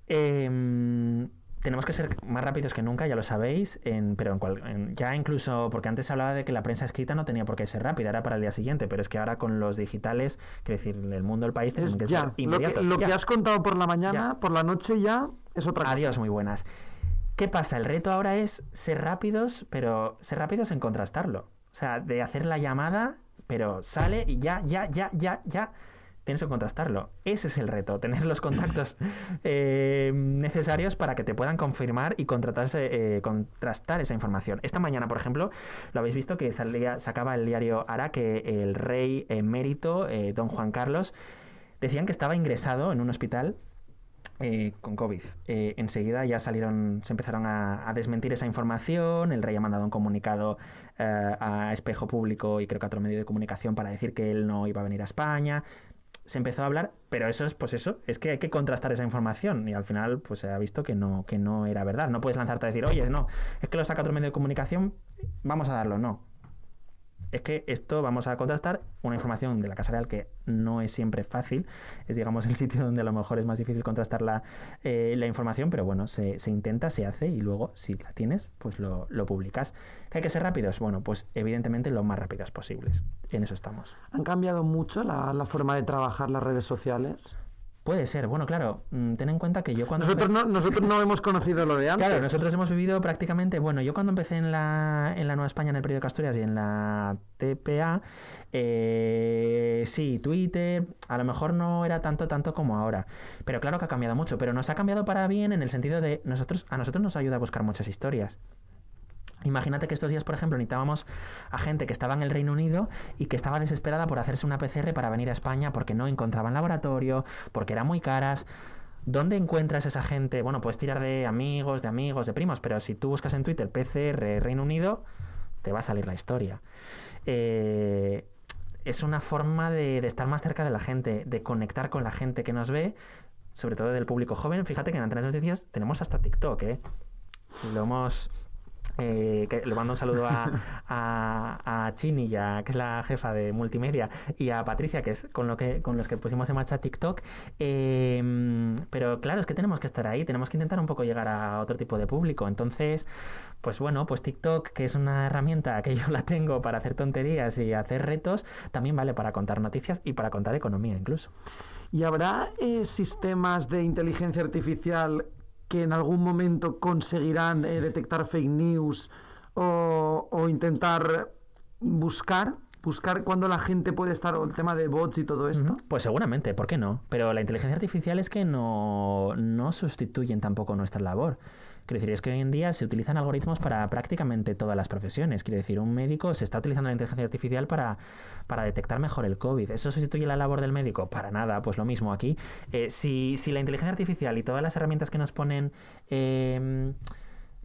C: Tenemos que ser más rápidos que nunca, ya lo sabéis, ya incluso, porque antes se hablaba de que la prensa escrita no tenía por qué ser rápida, era para el día siguiente, pero es que ahora con los digitales, quiero decir, el mundo del país tiene que ser inmediatos.
D: Lo que has contado por la mañana, por la noche ya es otra cosa.
C: Adiós, muy buenas. ¿Qué pasa? El reto ahora es ser rápidos, pero ser rápidos en contrastarlo. O sea, de hacer la llamada, pero sale y ya. Tienes que contrastarlo. Ese es el reto, tener los contactos necesarios para que te puedan confirmar y contrastar esa información. Esta mañana, por ejemplo, lo habéis visto que sacaba el diario Ara que el rey emérito, don Juan Carlos, decían que estaba ingresado en un hospital con COVID. Enseguida ya se empezaron a desmentir esa información. El rey ha mandado un comunicado a Espejo Público y creo que a otro medio de comunicación para decir que él no iba a venir a España. Se empezó a hablar, pero eso es que hay que contrastar esa información y al final pues se ha visto que no era verdad. No puedes lanzarte a decir, oye, no, es que lo saca otro medio de comunicación, vamos a darlo. No. Es que esto vamos a contrastar una información de la Casa Real que no es siempre fácil, es digamos el sitio donde a lo mejor es más difícil contrastar la información, pero bueno, se intenta, se hace y luego si la tienes, pues lo publicas. ¿Que hay que ser rápidos? Bueno, pues evidentemente lo más rápidos posibles. En eso estamos.
D: ¿Han cambiado mucho la forma de trabajar las redes sociales?
C: Puede ser, bueno, claro, ten en cuenta que yo cuando...
D: Nosotros no hemos conocido lo de antes.
C: Claro, nosotros hemos vivido prácticamente... Bueno, yo cuando empecé en la Nueva España, en el periódico Asturias y en la TPA, sí, Twitter, a lo mejor no era tanto como ahora. Pero claro que ha cambiado mucho, pero nos ha cambiado para bien en el sentido de... a nosotros nos ayuda a buscar muchas historias. Imagínate que estos días, por ejemplo, necesitábamos a gente que estaba en el Reino Unido y que estaba desesperada por hacerse una PCR para venir a España porque no encontraban laboratorio, porque eran muy caras. ¿Dónde encuentras esa gente? Bueno, puedes tirar de amigos, de primos, pero si tú buscas en Twitter PCR Reino Unido, te va a salir la historia. Es una forma de estar más cerca de la gente, de conectar con la gente que nos ve, sobre todo del público joven. Fíjate que en Antena Noticias tenemos hasta TikTok, ¿eh? Lo hemos... que le mando un saludo a Chini, que es la jefa de multimedia, y a Patricia, que es con los que pusimos en marcha TikTok. Pero claro, es que tenemos que estar ahí, tenemos que intentar un poco llegar a otro tipo de público. Entonces, pues bueno, pues TikTok, que es una herramienta que yo la tengo para hacer tonterías y hacer retos, también vale para contar noticias y para contar economía incluso.
D: ¿Y habrá sistemas de inteligencia artificial que en algún momento conseguirán detectar fake news o intentar buscar cuándo la gente puede estar, o el tema de bots y todo esto?
C: Pues seguramente, ¿por qué no? Pero la inteligencia artificial es que no sustituyen tampoco nuestra labor. Quiero decir, es que hoy en día se utilizan algoritmos para prácticamente todas las profesiones. Quiero decir, un médico se está utilizando la inteligencia artificial para detectar mejor el COVID. ¿Eso sustituye la labor del médico? Para nada, pues lo mismo aquí. Si la inteligencia artificial y todas las herramientas que nos ponen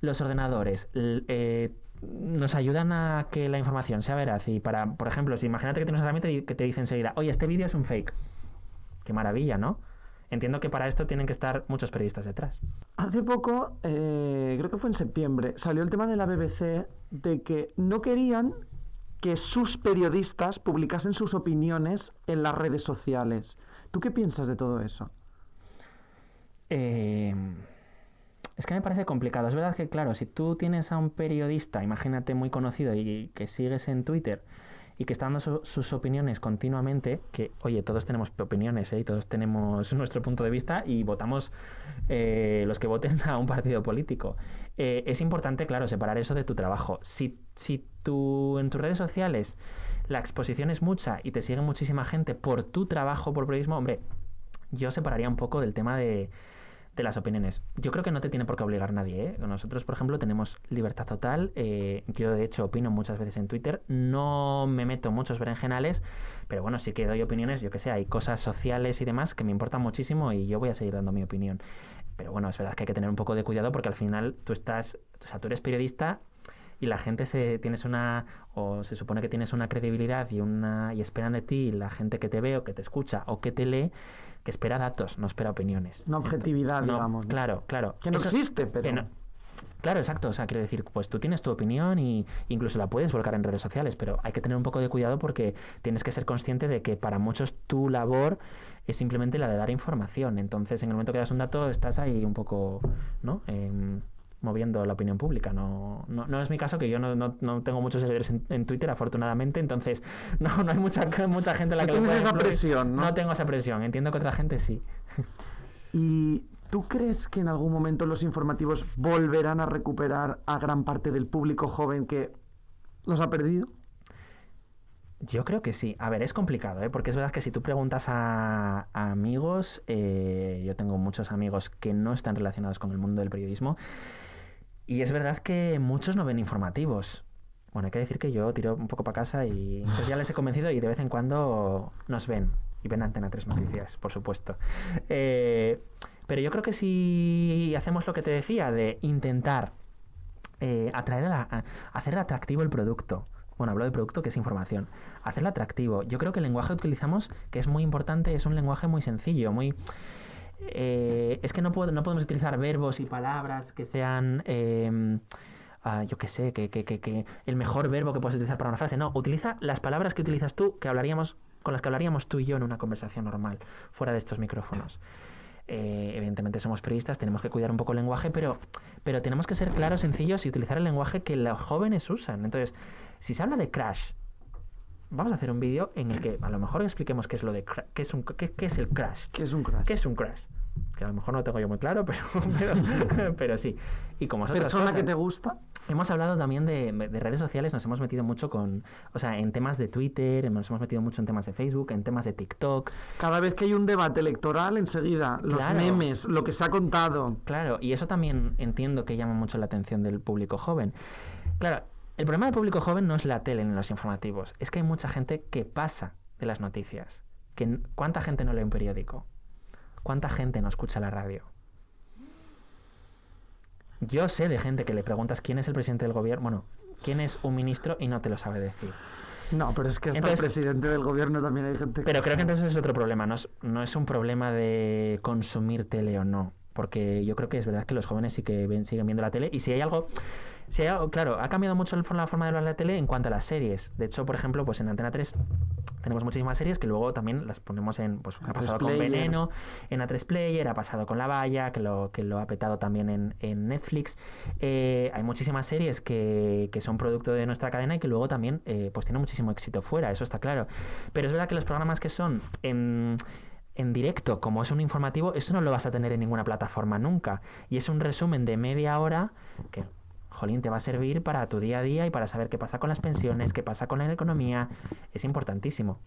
C: los ordenadores nos ayudan a que la información sea veraz, y por ejemplo, si imagínate que tienes una herramienta que te dice enseguida, oye, este vídeo es un fake. Qué maravilla, ¿no? Entiendo que para esto tienen que estar muchos periodistas detrás.
D: Hace poco, creo que fue en septiembre, salió el tema de la BBC de que no querían que sus periodistas publicasen sus opiniones en las redes sociales. ¿Tú qué piensas de todo eso?
C: Es que me parece complicado. Es verdad que, claro, si tú tienes a un periodista, imagínate, muy conocido y que sigues en Twitter y que está dando sus opiniones continuamente, que, oye, todos tenemos opiniones, y todos tenemos nuestro punto de vista y votamos los que voten a un partido político. Es importante, claro, separar eso de tu trabajo. Si tú en tus redes sociales la exposición es mucha y te sigue muchísima gente por tu trabajo, por periodismo, hombre, yo separaría un poco del tema de las opiniones. Yo creo que no te tiene por qué obligar nadie, ¿eh? Nosotros, por ejemplo, tenemos libertad total. Yo, de hecho, opino muchas veces en Twitter. No me meto en muchos berenjenales, pero bueno, sí que doy opiniones. Yo que sé, hay cosas sociales y demás que me importan muchísimo y yo voy a seguir dando mi opinión. Pero bueno, es verdad que hay que tener un poco de cuidado porque al final tú eres periodista y la gente se supone que tienes una credibilidad y esperan de ti, la gente que te ve o que te escucha o que te lee, que espera datos, no espera opiniones.
D: Una objetividad, digamos.
C: Claro.
D: Que no existe, pero...
C: Claro, exacto. O sea, quiero decir, pues tú tienes tu opinión y incluso la puedes volcar en redes sociales, pero hay que tener un poco de cuidado porque tienes que ser consciente de que para muchos tu labor es simplemente la de dar información. Entonces, en el momento que das un dato, estás ahí un poco, ¿no? Moviendo la opinión pública. No es mi caso, que yo no tengo muchos seguidores en Twitter, afortunadamente, entonces no hay mucha gente a la que le pueda influir.
D: Presión, ¿no?
C: No tengo esa presión, entiendo que otra gente sí.
D: ¿Y tú crees que en algún momento los informativos volverán a recuperar a gran parte del público joven que los ha perdido?
C: Yo creo que sí. A ver, es complicado, porque es verdad que si tú preguntas a amigos, yo tengo muchos amigos que no están relacionados con el mundo del periodismo, y es verdad que muchos no ven informativos. Bueno, hay que decir que yo tiro un poco para casa y pues ya les he convencido y de vez en cuando nos ven. Y ven Antena 3 Noticias, por supuesto. Pero yo creo que si hacemos lo que te decía, de intentar hacer atractivo el producto. Bueno, hablo de producto, que es información. Hacerlo atractivo. Yo creo que el lenguaje que utilizamos, que es muy importante, es un lenguaje muy sencillo, muy... es que no podemos utilizar verbos y palabras que sean... yo qué sé, que el mejor verbo que puedes utilizar para una frase. No, utiliza las palabras que utilizas tú, con las que hablaríamos tú y yo en una conversación normal, fuera de estos micrófonos. Evidentemente somos periodistas, tenemos que cuidar un poco el lenguaje, pero tenemos que ser claros, sencillos y utilizar el lenguaje que los jóvenes usan. Entonces, si se habla de crash, vamos a hacer un vídeo en el que a lo mejor expliquemos qué es lo de qué es el crash.
D: ¿Qué es un crash?
C: ¿Qué es un crash? Que a lo mejor no lo tengo yo muy claro, pero sí. Y como es
D: ¿Persona
C: cosas,
D: que te gusta?
C: Hemos hablado también de redes sociales, nos hemos metido mucho en temas de Twitter, nos hemos metido mucho en temas de Facebook, en temas de TikTok.
D: Cada vez que hay un debate electoral, enseguida, los memes, lo que se ha contado.
C: Claro, y eso también entiendo que llama mucho la atención del público joven. Claro, el problema del público joven no es la tele ni los informativos, es que hay mucha gente que pasa de las noticias. ¿Cuánta gente no lee un periódico? ¿Cuánta gente no escucha la radio? Yo sé de gente que le preguntas quién es el presidente del gobierno, bueno, quién es un ministro y no te lo sabe decir.
D: No, pero es que hasta
C: Entonces,
D: el presidente del gobierno también hay gente...
C: Pero creo que entonces es otro problema, no es un problema de consumir tele o no, porque yo creo que es verdad que los jóvenes sí que siguen viendo la tele, y si hay algo, claro, ha cambiado mucho la forma de ver la tele en cuanto a las series. De hecho, por ejemplo, pues en Antena 3 tenemos muchísimas series que luego también las ponemos en, pues ha pasado con Veneno, en A3 Player, ha pasado con La Valla, que lo ha petado también en Netflix. Hay muchísimas series que son producto de nuestra cadena y que luego también pues tienen muchísimo éxito fuera, eso está claro. Pero es verdad que los programas que son en directo, como es un informativo, eso no lo vas a tener en ninguna plataforma nunca. Y es un resumen de media hora que, jolín, te va a servir para tu día a día y para saber qué pasa con las pensiones, qué pasa con la economía. Es importantísimo.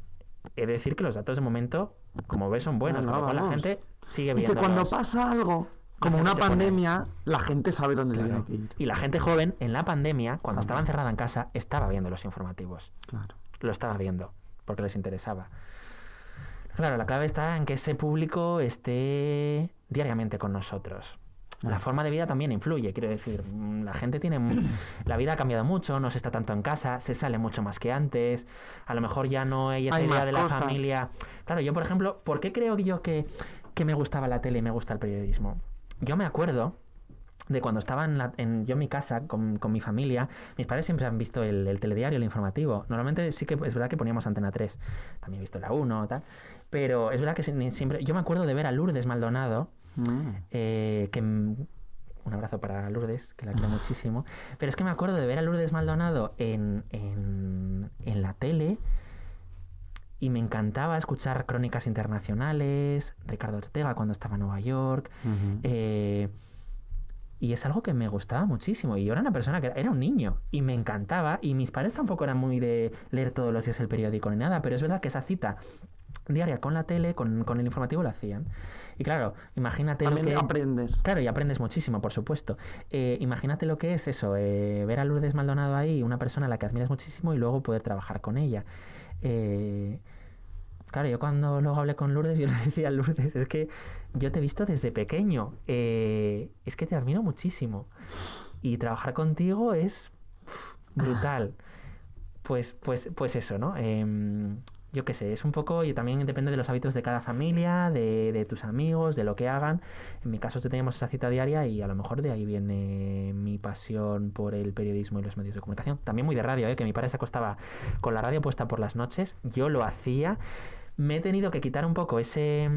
C: He de decir que los datos de momento, como ves, son buenos, con lo cual la gente sigue viendo.
D: Y que cuando pasa algo, como una pandemia, la gente sabe dónde se tiene que ir.
C: Y la gente joven, en la pandemia, cuando estaba encerrada en casa, estaba viendo los informativos.
D: Claro.
C: Lo estaba viendo, porque les interesaba. Claro, la clave está en que ese público esté diariamente con nosotros. La forma de vida también influye, quiero decir, la gente la vida ha cambiado mucho, no se está tanto en casa, se sale mucho más que antes, a lo mejor ya no hay esa idea de la familia. Claro, yo por ejemplo, ¿por qué creo yo que me gustaba la tele y me gusta el periodismo? Yo me acuerdo de cuando estaba en mi casa con mi familia, mis padres siempre han visto el telediario, el informativo. Normalmente sí que es verdad que poníamos Antena 3, también he visto la 1 tal, pero es verdad que siempre, yo me acuerdo de ver a Lourdes Maldonado, un abrazo para Lourdes, que la quiero muchísimo, pero es que me acuerdo de ver a Lourdes Maldonado en la tele y me encantaba escuchar crónicas internacionales, Ricardo Ortega cuando estaba en Nueva York, y es algo que me gustaba muchísimo. Y yo era una persona que era un niño y me encantaba. Y mis padres tampoco eran muy de leer todos los días el periódico ni nada. Pero es verdad que esa cita diaria con la tele, con el informativo, lo hacían. Y claro, imagínate
D: también
C: lo que...
D: aprendes.
C: Claro, y aprendes muchísimo, por supuesto. Imagínate lo que es eso, ver a Lourdes Maldonado ahí, una persona a la que admiras muchísimo y luego poder trabajar con ella. Claro, yo cuando luego hablé con Lourdes, yo le decía a Lourdes, es que yo te he visto desde pequeño, es que te admiro muchísimo y trabajar contigo es brutal. Pues eso, ¿no? Yo qué sé, es un poco, y también depende de los hábitos de cada familia, de tus amigos, de lo que hagan. En mi caso teníamos esa cita diaria y a lo mejor de ahí viene mi pasión por el periodismo y los medios de comunicación. También muy de radio, que mi padre se acostaba con la radio puesta por las noches, yo lo hacía. Me he tenido que quitar un poco ese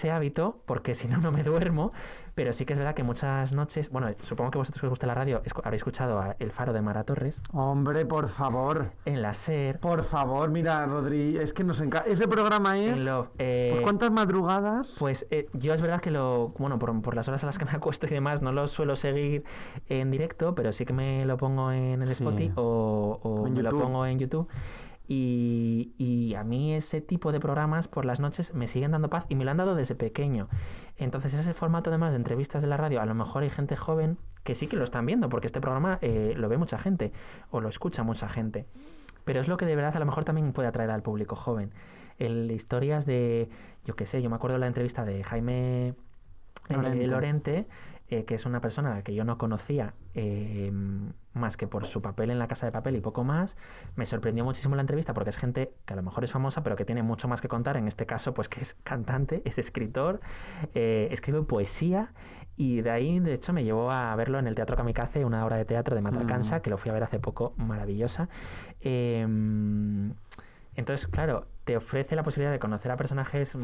C: hábito, porque si no, no me duermo, pero sí que es verdad que muchas noches, bueno, supongo que vosotros que os gusta la radio, habréis escuchado a El Faro de Mara Torres.
D: Hombre, por favor.
C: En la SER.
D: Por favor, mira, Rodri, es que nos encanta. Ese programa es... ¿Por cuántas madrugadas?
C: Pues yo es verdad que por las horas a las que me acuesto y demás, no lo suelo seguir en directo, pero sí que me lo pongo en el Spotify o me lo pongo en YouTube. Y a mí ese tipo de programas por las noches me siguen dando paz y me lo han dado desde pequeño. Entonces ese formato además de entrevistas de la radio, a lo mejor hay gente joven que sí que lo están viendo, porque este programa lo ve mucha gente o lo escucha mucha gente, pero es lo que de verdad a lo mejor también puede atraer al público joven. Historias de, yo qué sé, yo me acuerdo de la entrevista de Jaime Lorente, que es una persona a la que yo no conocía más que por su papel en La Casa de Papel y poco más. Me sorprendió muchísimo la entrevista porque es gente que a lo mejor es famosa pero que tiene mucho más que contar, en este caso pues que es cantante, es escritor, escribe poesía, y de ahí de hecho me llevó a verlo en el Teatro Kamikaze, una obra de teatro de Matarcansa, que lo fui a ver hace poco, maravillosa. Entonces, claro, te ofrece la posibilidad de conocer a personajes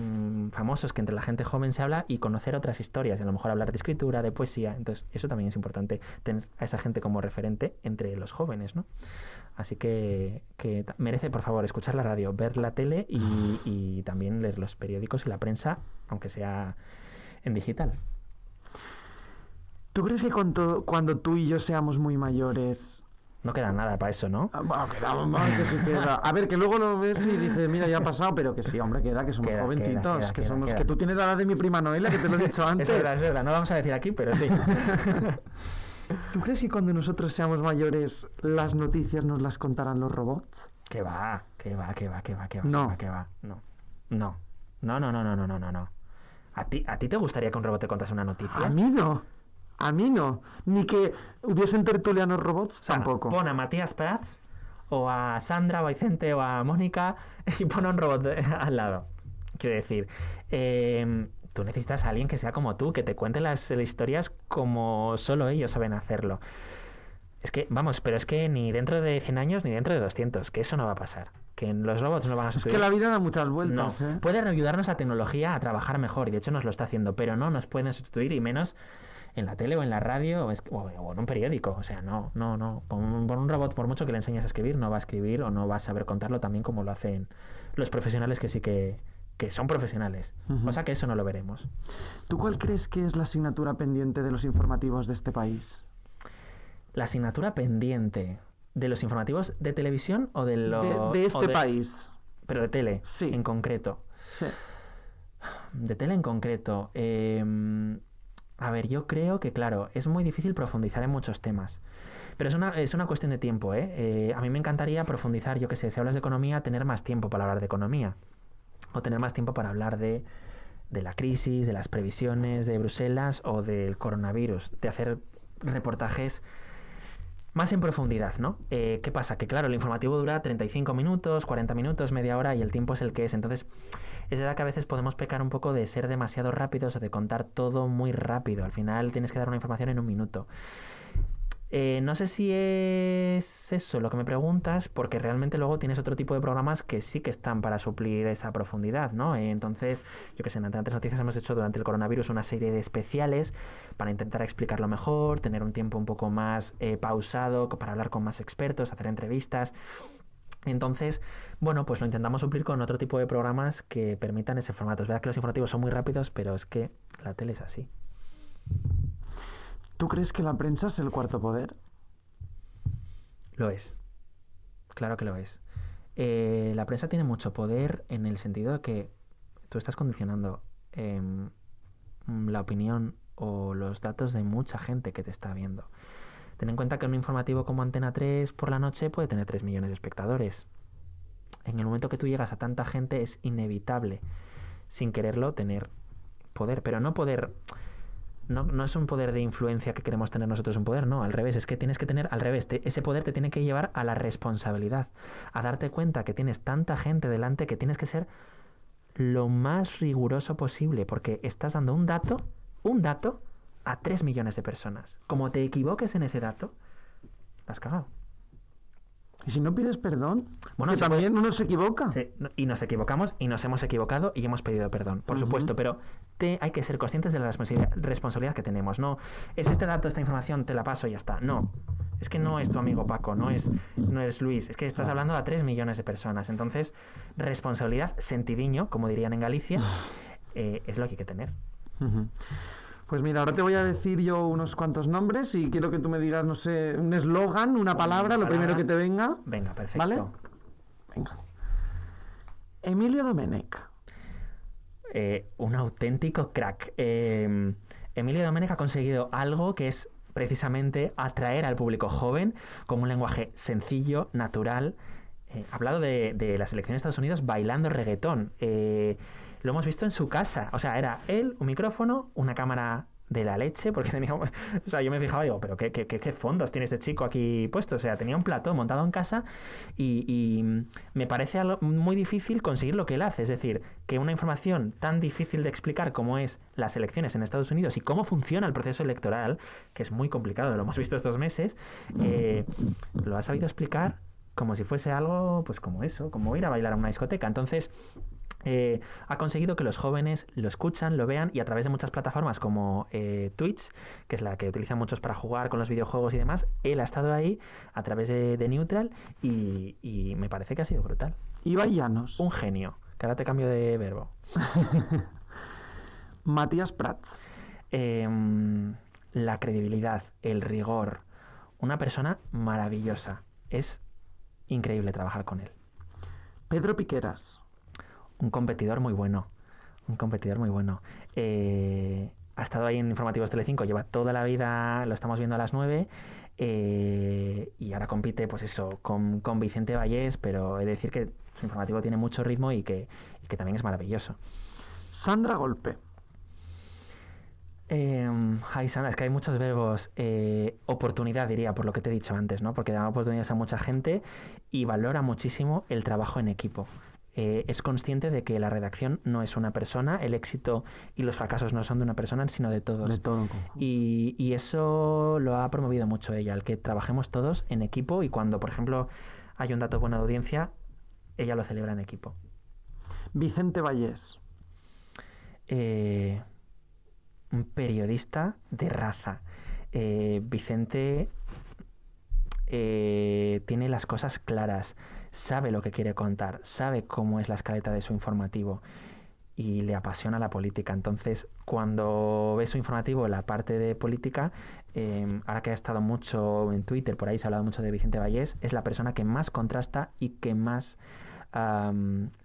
C: famosos que entre la gente joven se habla y conocer otras historias, y a lo mejor hablar de escritura, de poesía. Entonces, eso también es importante, tener a esa gente como referente entre los jóvenes, ¿no? Así que merece, por favor, escuchar la radio, ver la tele y también leer los periódicos y la prensa, aunque sea en digital.
D: ¿Tú crees que cuando tú y yo seamos muy mayores...
C: No queda nada para eso, ¿no?
D: Bueno, queda más que sí queda. A ver, que luego lo ves y dices, mira, ya ha pasado, pero que sí, hombre, queda, que somos jovencitos, que tú tienes la edad de mi prima Noelia, que te lo he dicho antes.
C: Es verdad, no lo vamos a decir aquí, pero sí.
D: ¿Tú crees que cuando nosotros seamos mayores las noticias nos las contarán los robots?
C: Que va.
D: No.
C: No. ¿A ti te gustaría que un robot te contase una noticia?
D: A mí no. Ni que hubiesen tertulianos robots,
C: O sea,
D: tampoco.
C: pon a Matías Prats, o a Sandra, o a Vicente, o a Mónica, y pon a un robot al lado. Quiero decir, tú necesitas a alguien que sea como tú, que te cuente las historias como solo ellos saben hacerlo. Es que, vamos, pero es que ni dentro de 100 años ni dentro de 200, que eso no va a pasar. Que los robots no van a
D: Es
C: sustituir.
D: que la vida da muchas vueltas,
C: No, puede ayudarnos la tecnología a trabajar mejor, y de hecho nos lo está haciendo, pero no nos pueden sustituir, y menos en la tele o en la radio o en un periódico. O sea, no. Por un robot, por mucho que le enseñes a escribir, no va a escribir o no va a saber contarlo también como lo hacen los profesionales que sí que son profesionales.
D: Ujú.
C: O sea que eso no lo veremos.
D: ¿Tú cuál crees que es la asignatura pendiente de los informativos de este país?
C: La asignatura pendiente de los informativos de televisión o de
D: De este país.
C: Pero de tele,
D: Sí.
C: en concreto.
D: Sí.
C: De tele en concreto. A ver, yo creo que, claro, es muy difícil profundizar en muchos temas. Pero es una cuestión de tiempo, ¿eh? A mí me encantaría profundizar, yo qué sé, si hablas de economía, tener más tiempo para hablar de economía. O tener más tiempo para hablar de la crisis, de las previsiones de Bruselas o del coronavirus. De hacer reportajes más en profundidad, ¿no? ¿Qué pasa? Que claro, el informativo dura 35 minutos, 40 minutos, media hora, y el tiempo es el que es. Entonces, es verdad que a veces podemos pecar un poco de ser demasiado rápidos o de contar todo muy rápido. Al final tienes que dar una información en un minuto. No sé si es eso lo que me preguntas, porque realmente luego tienes otro tipo de programas que sí que están para suplir esa profundidad, ¿no? Entonces, yo que sé, en Antena 3 Noticias hemos hecho durante el coronavirus una serie de especiales para intentar explicarlo mejor, tener un tiempo un poco más pausado para hablar con más expertos, hacer entrevistas. Entonces, bueno, pues lo intentamos suplir con otro tipo de programas que permitan ese formato. Es verdad que los informativos son muy rápidos, pero es que la tele es así.
D: ¿Tú crees que la prensa es el cuarto poder?
C: Lo es. Claro que lo es. La prensa tiene mucho poder en el sentido de que tú estás condicionando la opinión o los datos de mucha gente que te está viendo. Ten en cuenta que un informativo como Antena 3 por la noche puede tener 3 millones de espectadores. En el momento que tú llegas a tanta gente es inevitable, sin quererlo, tener poder. Pero no poder... No es un poder de influencia que queremos tener nosotros, un poder, no, al revés, es que tienes que tener, al revés, ese poder te tiene que llevar a la responsabilidad, a darte cuenta que tienes tanta gente delante que tienes que ser lo más riguroso posible, porque estás dando un dato a 3 millones de personas. Como te equivoques en ese dato, la has cagado.
D: ¿Y si no pides perdón?
C: Bueno,
D: que también uno se equivoca.
C: Y nos equivocamos y nos hemos equivocado y hemos pedido perdón, por supuesto, pero hay que ser conscientes de la responsabilidad que tenemos. No es este dato, esta información, te la paso y ya está. No, es que no es tu amigo Paco, no es Luis, es que estás hablando a 3 millones de personas. Entonces, responsabilidad, sentidiño, como dirían en Galicia, es lo que hay que tener.
D: Pues mira, ahora te voy a decir yo unos cuantos nombres y quiero que tú me digas, no sé, un eslogan, una palabra, lo primero que te venga.
C: Venga, perfecto.
D: ¿Vale? Venga. Emilio Domenech.
C: Un auténtico crack. Emilio Domenech ha conseguido algo que es precisamente atraer al público joven con un lenguaje sencillo, natural. Ha hablado de la selección de Estados Unidos bailando reggaetón. Lo hemos visto en su casa. O sea, era él, un micrófono, una cámara de la leche, porque tenía... O sea, yo me fijaba y digo, pero ¿qué fondos tiene este chico aquí puesto? O sea, tenía un plató montado en casa y me parece muy difícil conseguir lo que él hace. Es decir, que una información tan difícil de explicar como es las elecciones en Estados Unidos y cómo funciona el proceso electoral, que es muy complicado, lo hemos visto estos meses, lo ha sabido explicar como si fuese algo, pues como eso, como ir a bailar a una discoteca. Entonces... ha conseguido que los jóvenes lo escuchan, lo vean, y a través de muchas plataformas como Twitch, que es la que utilizan muchos para jugar con los videojuegos y demás, él ha estado ahí a través de Neutral y me parece que ha sido brutal.
D: Ibai Llanos.
C: Un genio, que ahora te cambio de verbo.
D: Matías Prats.
C: La credibilidad, el rigor, una persona maravillosa. Es increíble trabajar con él.
D: Pedro Piqueras.
C: Un competidor muy bueno. Ha estado ahí en Informativos Telecinco, lleva toda la vida, lo estamos viendo a las 9, y ahora compite, pues eso, con Vicente Vallés, pero he de decir que su informativo tiene mucho ritmo y que también es maravilloso.
D: Sandra Golpe.
C: Ay, Sandra, es que hay muchos verbos. Oportunidad, diría, por lo que te he dicho antes, ¿no? Porque da oportunidades a mucha gente y valora muchísimo el trabajo en equipo. Es consciente de que la redacción no es una persona, el éxito y los fracasos no son de una persona, sino de todos.
D: De todo en conjunto.
C: Y eso lo ha promovido mucho ella, el que trabajemos todos en equipo y cuando, por ejemplo, hay un dato bueno de audiencia, ella lo celebra en equipo.
D: Vicente Vallés.
C: Un periodista de raza. Vicente tiene las cosas claras, sabe lo que quiere contar, sabe cómo es la escaleta de su informativo y le apasiona la política. Entonces, cuando ves su informativo, la parte de política, ahora que ha estado mucho en Twitter, por ahí se ha hablado mucho de Vicente Vallés, es la persona que más contrasta y que más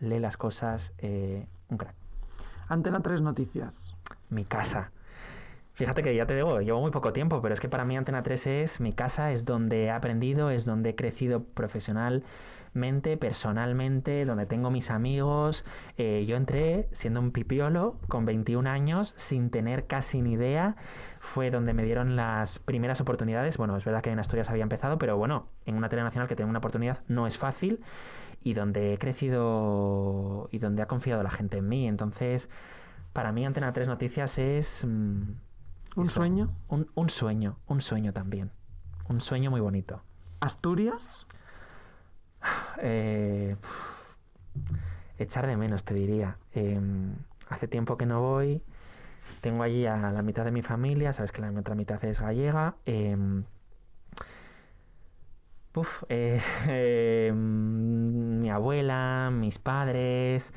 C: lee las cosas. Un crack.
D: Antena 3 Noticias.
C: Mi casa. Fíjate que ya te digo, llevo muy poco tiempo, pero es que para mí Antena 3 es mi casa, es donde he aprendido, es donde he crecido profesionalmente, personalmente, donde tengo mis amigos. Yo entré siendo un pipiolo con 21 años, sin tener casi ni idea. Fue donde me dieron las primeras oportunidades. Bueno, es verdad que en Asturias había empezado, pero bueno, en una tele nacional que tenga una oportunidad no es fácil y donde he crecido y donde ha confiado la gente en mí. Entonces, para mí Antena 3 Noticias es...
D: ¿Un sueño?
C: Un sueño también. Un sueño muy bonito.
D: ¿Asturias?
C: Echar de menos, te diría. Hace tiempo que no voy. Tengo allí a la mitad de mi familia. Sabes que la otra mitad es gallega. Mi abuela, mis padres,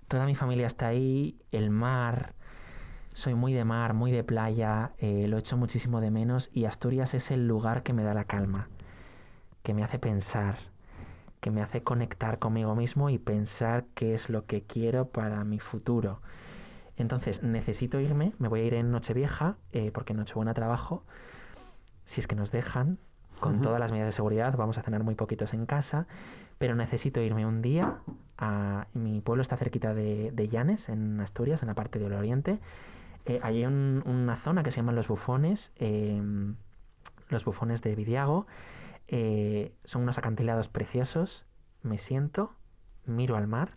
C: toda mi familia está ahí. El mar... Soy muy de mar, muy de playa, lo echo muchísimo de menos y Asturias es el lugar que me da la calma, que me hace pensar, que me hace conectar conmigo mismo y pensar qué es lo que quiero para mi futuro. Entonces necesito irme, me voy a ir en Nochevieja, porque en Nochebuena trabajo, si es que nos dejan, con todas las medidas de seguridad, vamos a cenar muy poquitos en casa, pero necesito irme un día mi pueblo está cerquita de Llanes, en Asturias, en la parte del oriente. Hay una zona que se llaman Los Bufones de Vidiago. Son unos acantilados preciosos. Me siento, miro al mar,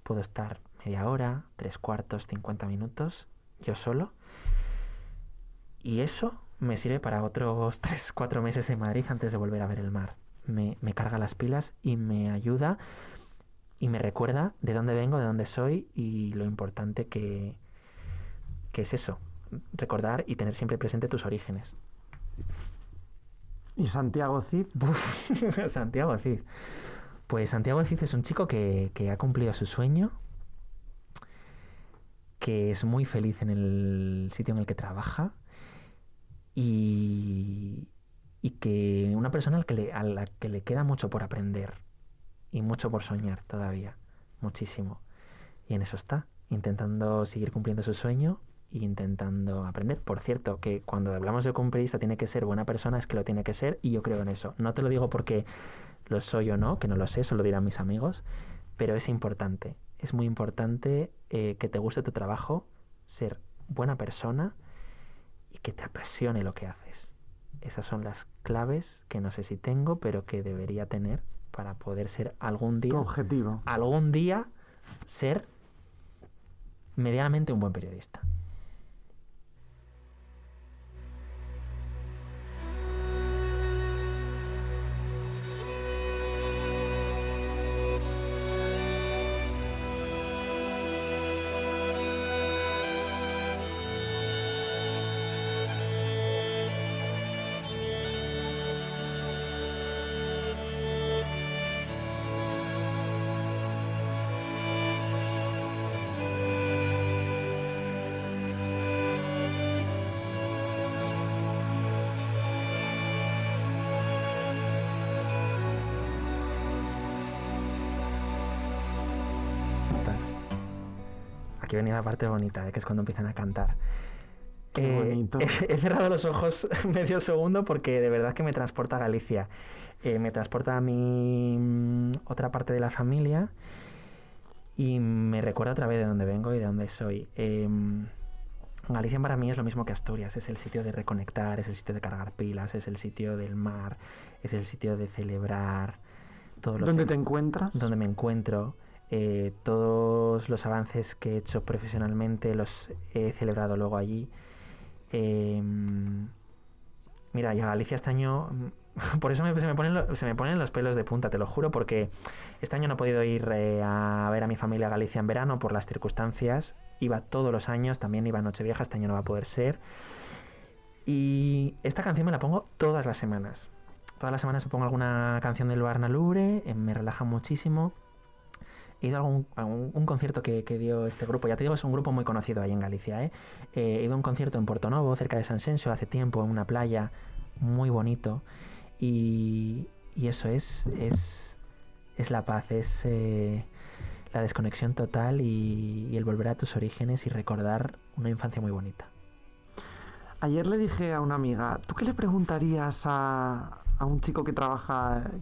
C: puedo estar media hora, 3/4, 50 minutos, yo solo. Y eso me sirve para otros 3-4 meses en Madrid antes de volver a ver el mar. Me carga las pilas y me ayuda y me recuerda de dónde vengo, de dónde soy y lo importante que es eso, recordar y tener siempre presente tus orígenes.
D: ¿Y Santiago Cid?
C: Santiago Cid. Pues Santiago Cid es un chico que ha cumplido su sueño, que es muy feliz en el sitio en el que trabaja y que una persona a la que le queda mucho por aprender y mucho por soñar todavía, muchísimo. Y en eso está, intentando seguir cumpliendo su sueño e intentando aprender. Por cierto, que cuando hablamos de que un periodista tiene que ser buena persona, es que lo tiene que ser y yo creo en eso. No te lo digo porque lo soy o no, que no lo sé, eso lo dirán mis amigos, pero es importante, es muy importante que te guste tu trabajo, ser buena persona y que te apasione lo que haces. Esas son las claves que no sé si tengo, pero que debería tener para poder ser algún día...
D: Tu objetivo.
C: Algún día ser medianamente un buen periodista. Aquí venía la parte bonita, que es cuando empiezan a cantar.
D: Qué bonito.
C: He cerrado los ojos medio segundo porque de verdad que me transporta a Galicia. Me transporta a mi otra parte de la familia y me recuerda otra vez de dónde vengo y de dónde soy. Galicia para mí es lo mismo que Asturias, es el sitio de reconectar, es el sitio de cargar pilas, es el sitio del mar, es el sitio de celebrar todos los...
D: ¿Dónde te encuentras?
C: Donde me encuentro. Todos los avances que he hecho profesionalmente los he celebrado luego allí. Mira, y a Galicia este año... Por eso se me ponen los pelos de punta, te lo juro, porque este año no he podido ir a ver a mi familia a Galicia en verano por las circunstancias. Iba todos los años, también iba a Nochevieja, este año no va a poder ser. Y esta canción me la pongo todas las semanas. Todas las semanas me pongo alguna canción del Barna Lubre, me relaja muchísimo. He ido a un concierto que dio este grupo, ya te digo, es un grupo muy conocido ahí en Galicia, ¿eh? He ido a un concierto en Portonovo, cerca de Sanxenxo, hace tiempo, en una playa, muy bonito. Y eso es la paz, es la desconexión total y el volver a tus orígenes y recordar una infancia muy bonita.
D: Ayer le dije a una amiga, ¿tú qué le preguntarías a un chico que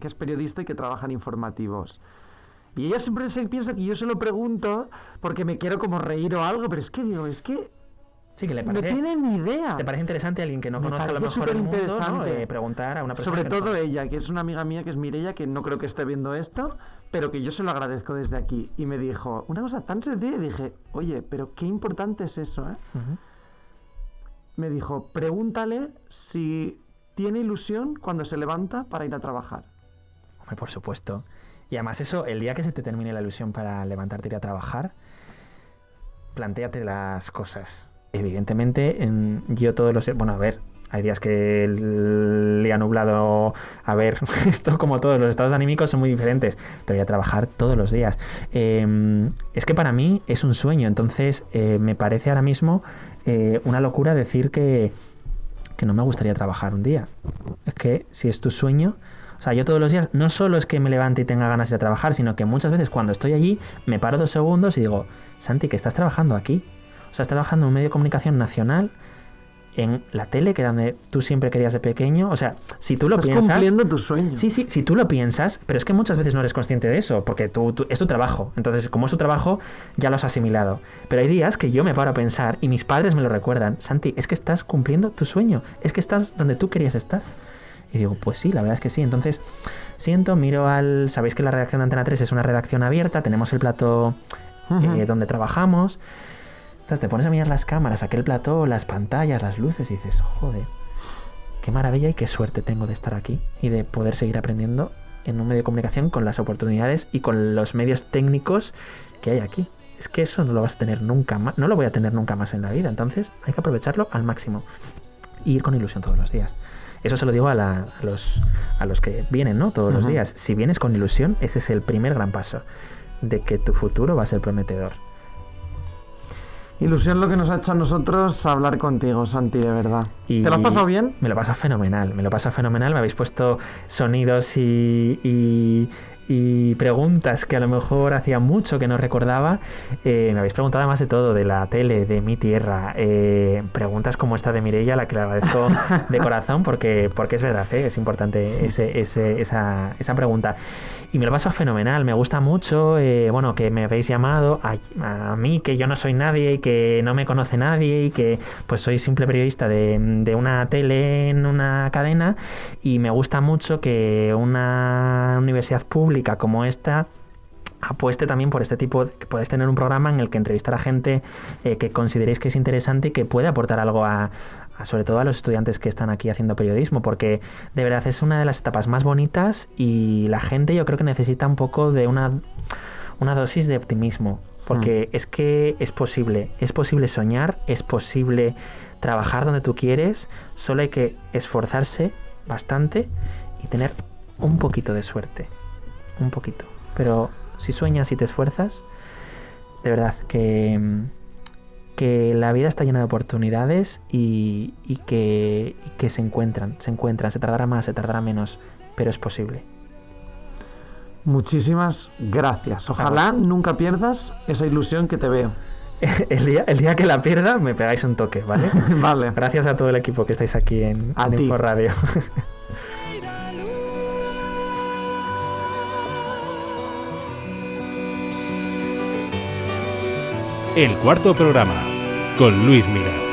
D: es periodista y que trabaja en informativos? Y ella siempre piensa que yo se lo pregunto porque me quiero como reír o algo, pero es que
C: Sí, que le parece,
D: no tiene ni idea.
C: ¿Te parece interesante a alguien que no conozca a lo mejor el mundo, ¿no? Preguntar a una persona?
D: Sobre todo ella, que es una amiga mía, que es Mireia, que no creo que esté viendo esto, pero que yo se lo agradezco desde aquí. Y me dijo una cosa tan sencilla y dije, oye, pero qué importante es eso, ¿eh? Uh-huh. Me dijo, pregúntale si tiene ilusión cuando se levanta para ir a trabajar.
C: Hombre, por supuesto. Y además eso, el día que se te termine la ilusión para levantarte e ir a trabajar, plantéate las cosas. Evidentemente, yo todos los... Bueno, a ver, hay días que el día nublado... A ver, esto como todos los estados anímicos son muy diferentes, pero voy a trabajar todos los días. Es que para mí es un sueño, entonces me parece ahora mismo una locura decir que no me gustaría trabajar un día. Es que si es tu sueño... O sea, yo todos los días no solo es que me levante y tenga ganas de ir a trabajar, sino que muchas veces cuando estoy allí me paro 2 segundos y digo, Santi, que estás trabajando aquí. O sea, estás trabajando en un medio de comunicación nacional, en la tele, que era donde tú siempre querías de pequeño. O sea, si tú lo piensas...
D: Estás cumpliendo tu sueño.
C: Sí, si tú lo piensas, pero es que muchas veces no eres consciente de eso, porque es tu trabajo. Entonces, como es tu trabajo, ya lo has asimilado. Pero hay días que yo me paro a pensar, y mis padres me lo recuerdan, Santi, es que estás cumpliendo tu sueño, es que estás donde tú querías estar. Y digo, pues sí, la verdad es que sí. Entonces, miro Sabéis que la redacción de Antena 3 es una redacción abierta, tenemos el plató donde trabajamos. Entonces te pones a mirar las cámaras, aquel plató, las pantallas, las luces y dices, joder, qué maravilla y qué suerte tengo de estar aquí y de poder seguir aprendiendo en un medio de comunicación con las oportunidades y con los medios técnicos que hay aquí. Es que eso no lo vas a tener nunca más, no lo voy a tener nunca más en la vida. Entonces hay que aprovecharlo al máximo y ir con ilusión todos los días. Eso se lo digo a los que vienen, ¿no? Todos los días. Si vienes con ilusión, ese es el primer gran paso de que tu futuro va a ser prometedor.
D: Ilusión lo que nos ha hecho a nosotros hablar contigo, Santi, de verdad. ¿Te lo has pasado bien?
C: Me lo paso fenomenal, me habéis puesto sonidos y preguntas que a lo mejor hacía mucho que no recordaba. Me habéis preguntado además de todo, de la tele, de mi tierra, preguntas como esta de Mireia, a la que le agradezco de corazón, porque es verdad, es importante esa pregunta. Y me lo paso fenomenal, me gusta mucho, que me habéis llamado a mí, que yo no soy nadie y que no me conoce nadie y que pues soy simple periodista de una tele en una cadena, y me gusta mucho que una universidad pública como esta apueste también por este tipo, que podáis tener un programa en el que entrevistar a gente que consideréis que es interesante y que puede aportar algo sobre todo a los estudiantes que están aquí haciendo periodismo, porque de verdad es una de las etapas más bonitas y la gente yo creo que necesita un poco de una dosis de optimismo, porque es que es posible soñar, es posible trabajar donde tú quieres, solo hay que esforzarse bastante y tener un poquito de suerte, un poquito, pero si sueñas y te esfuerzas, de verdad que la vida está llena de oportunidades y que se encuentran, se tardará más, se tardará menos, pero es posible.
D: Muchísimas gracias. Ojalá nunca pierdas esa ilusión que te veo.
C: El día que la pierda me pegáis un toque, ¿vale?
D: Vale.
C: Gracias a todo el equipo que estáis aquí en InfoRadio.
A: El cuarto programa, con Luis Mira.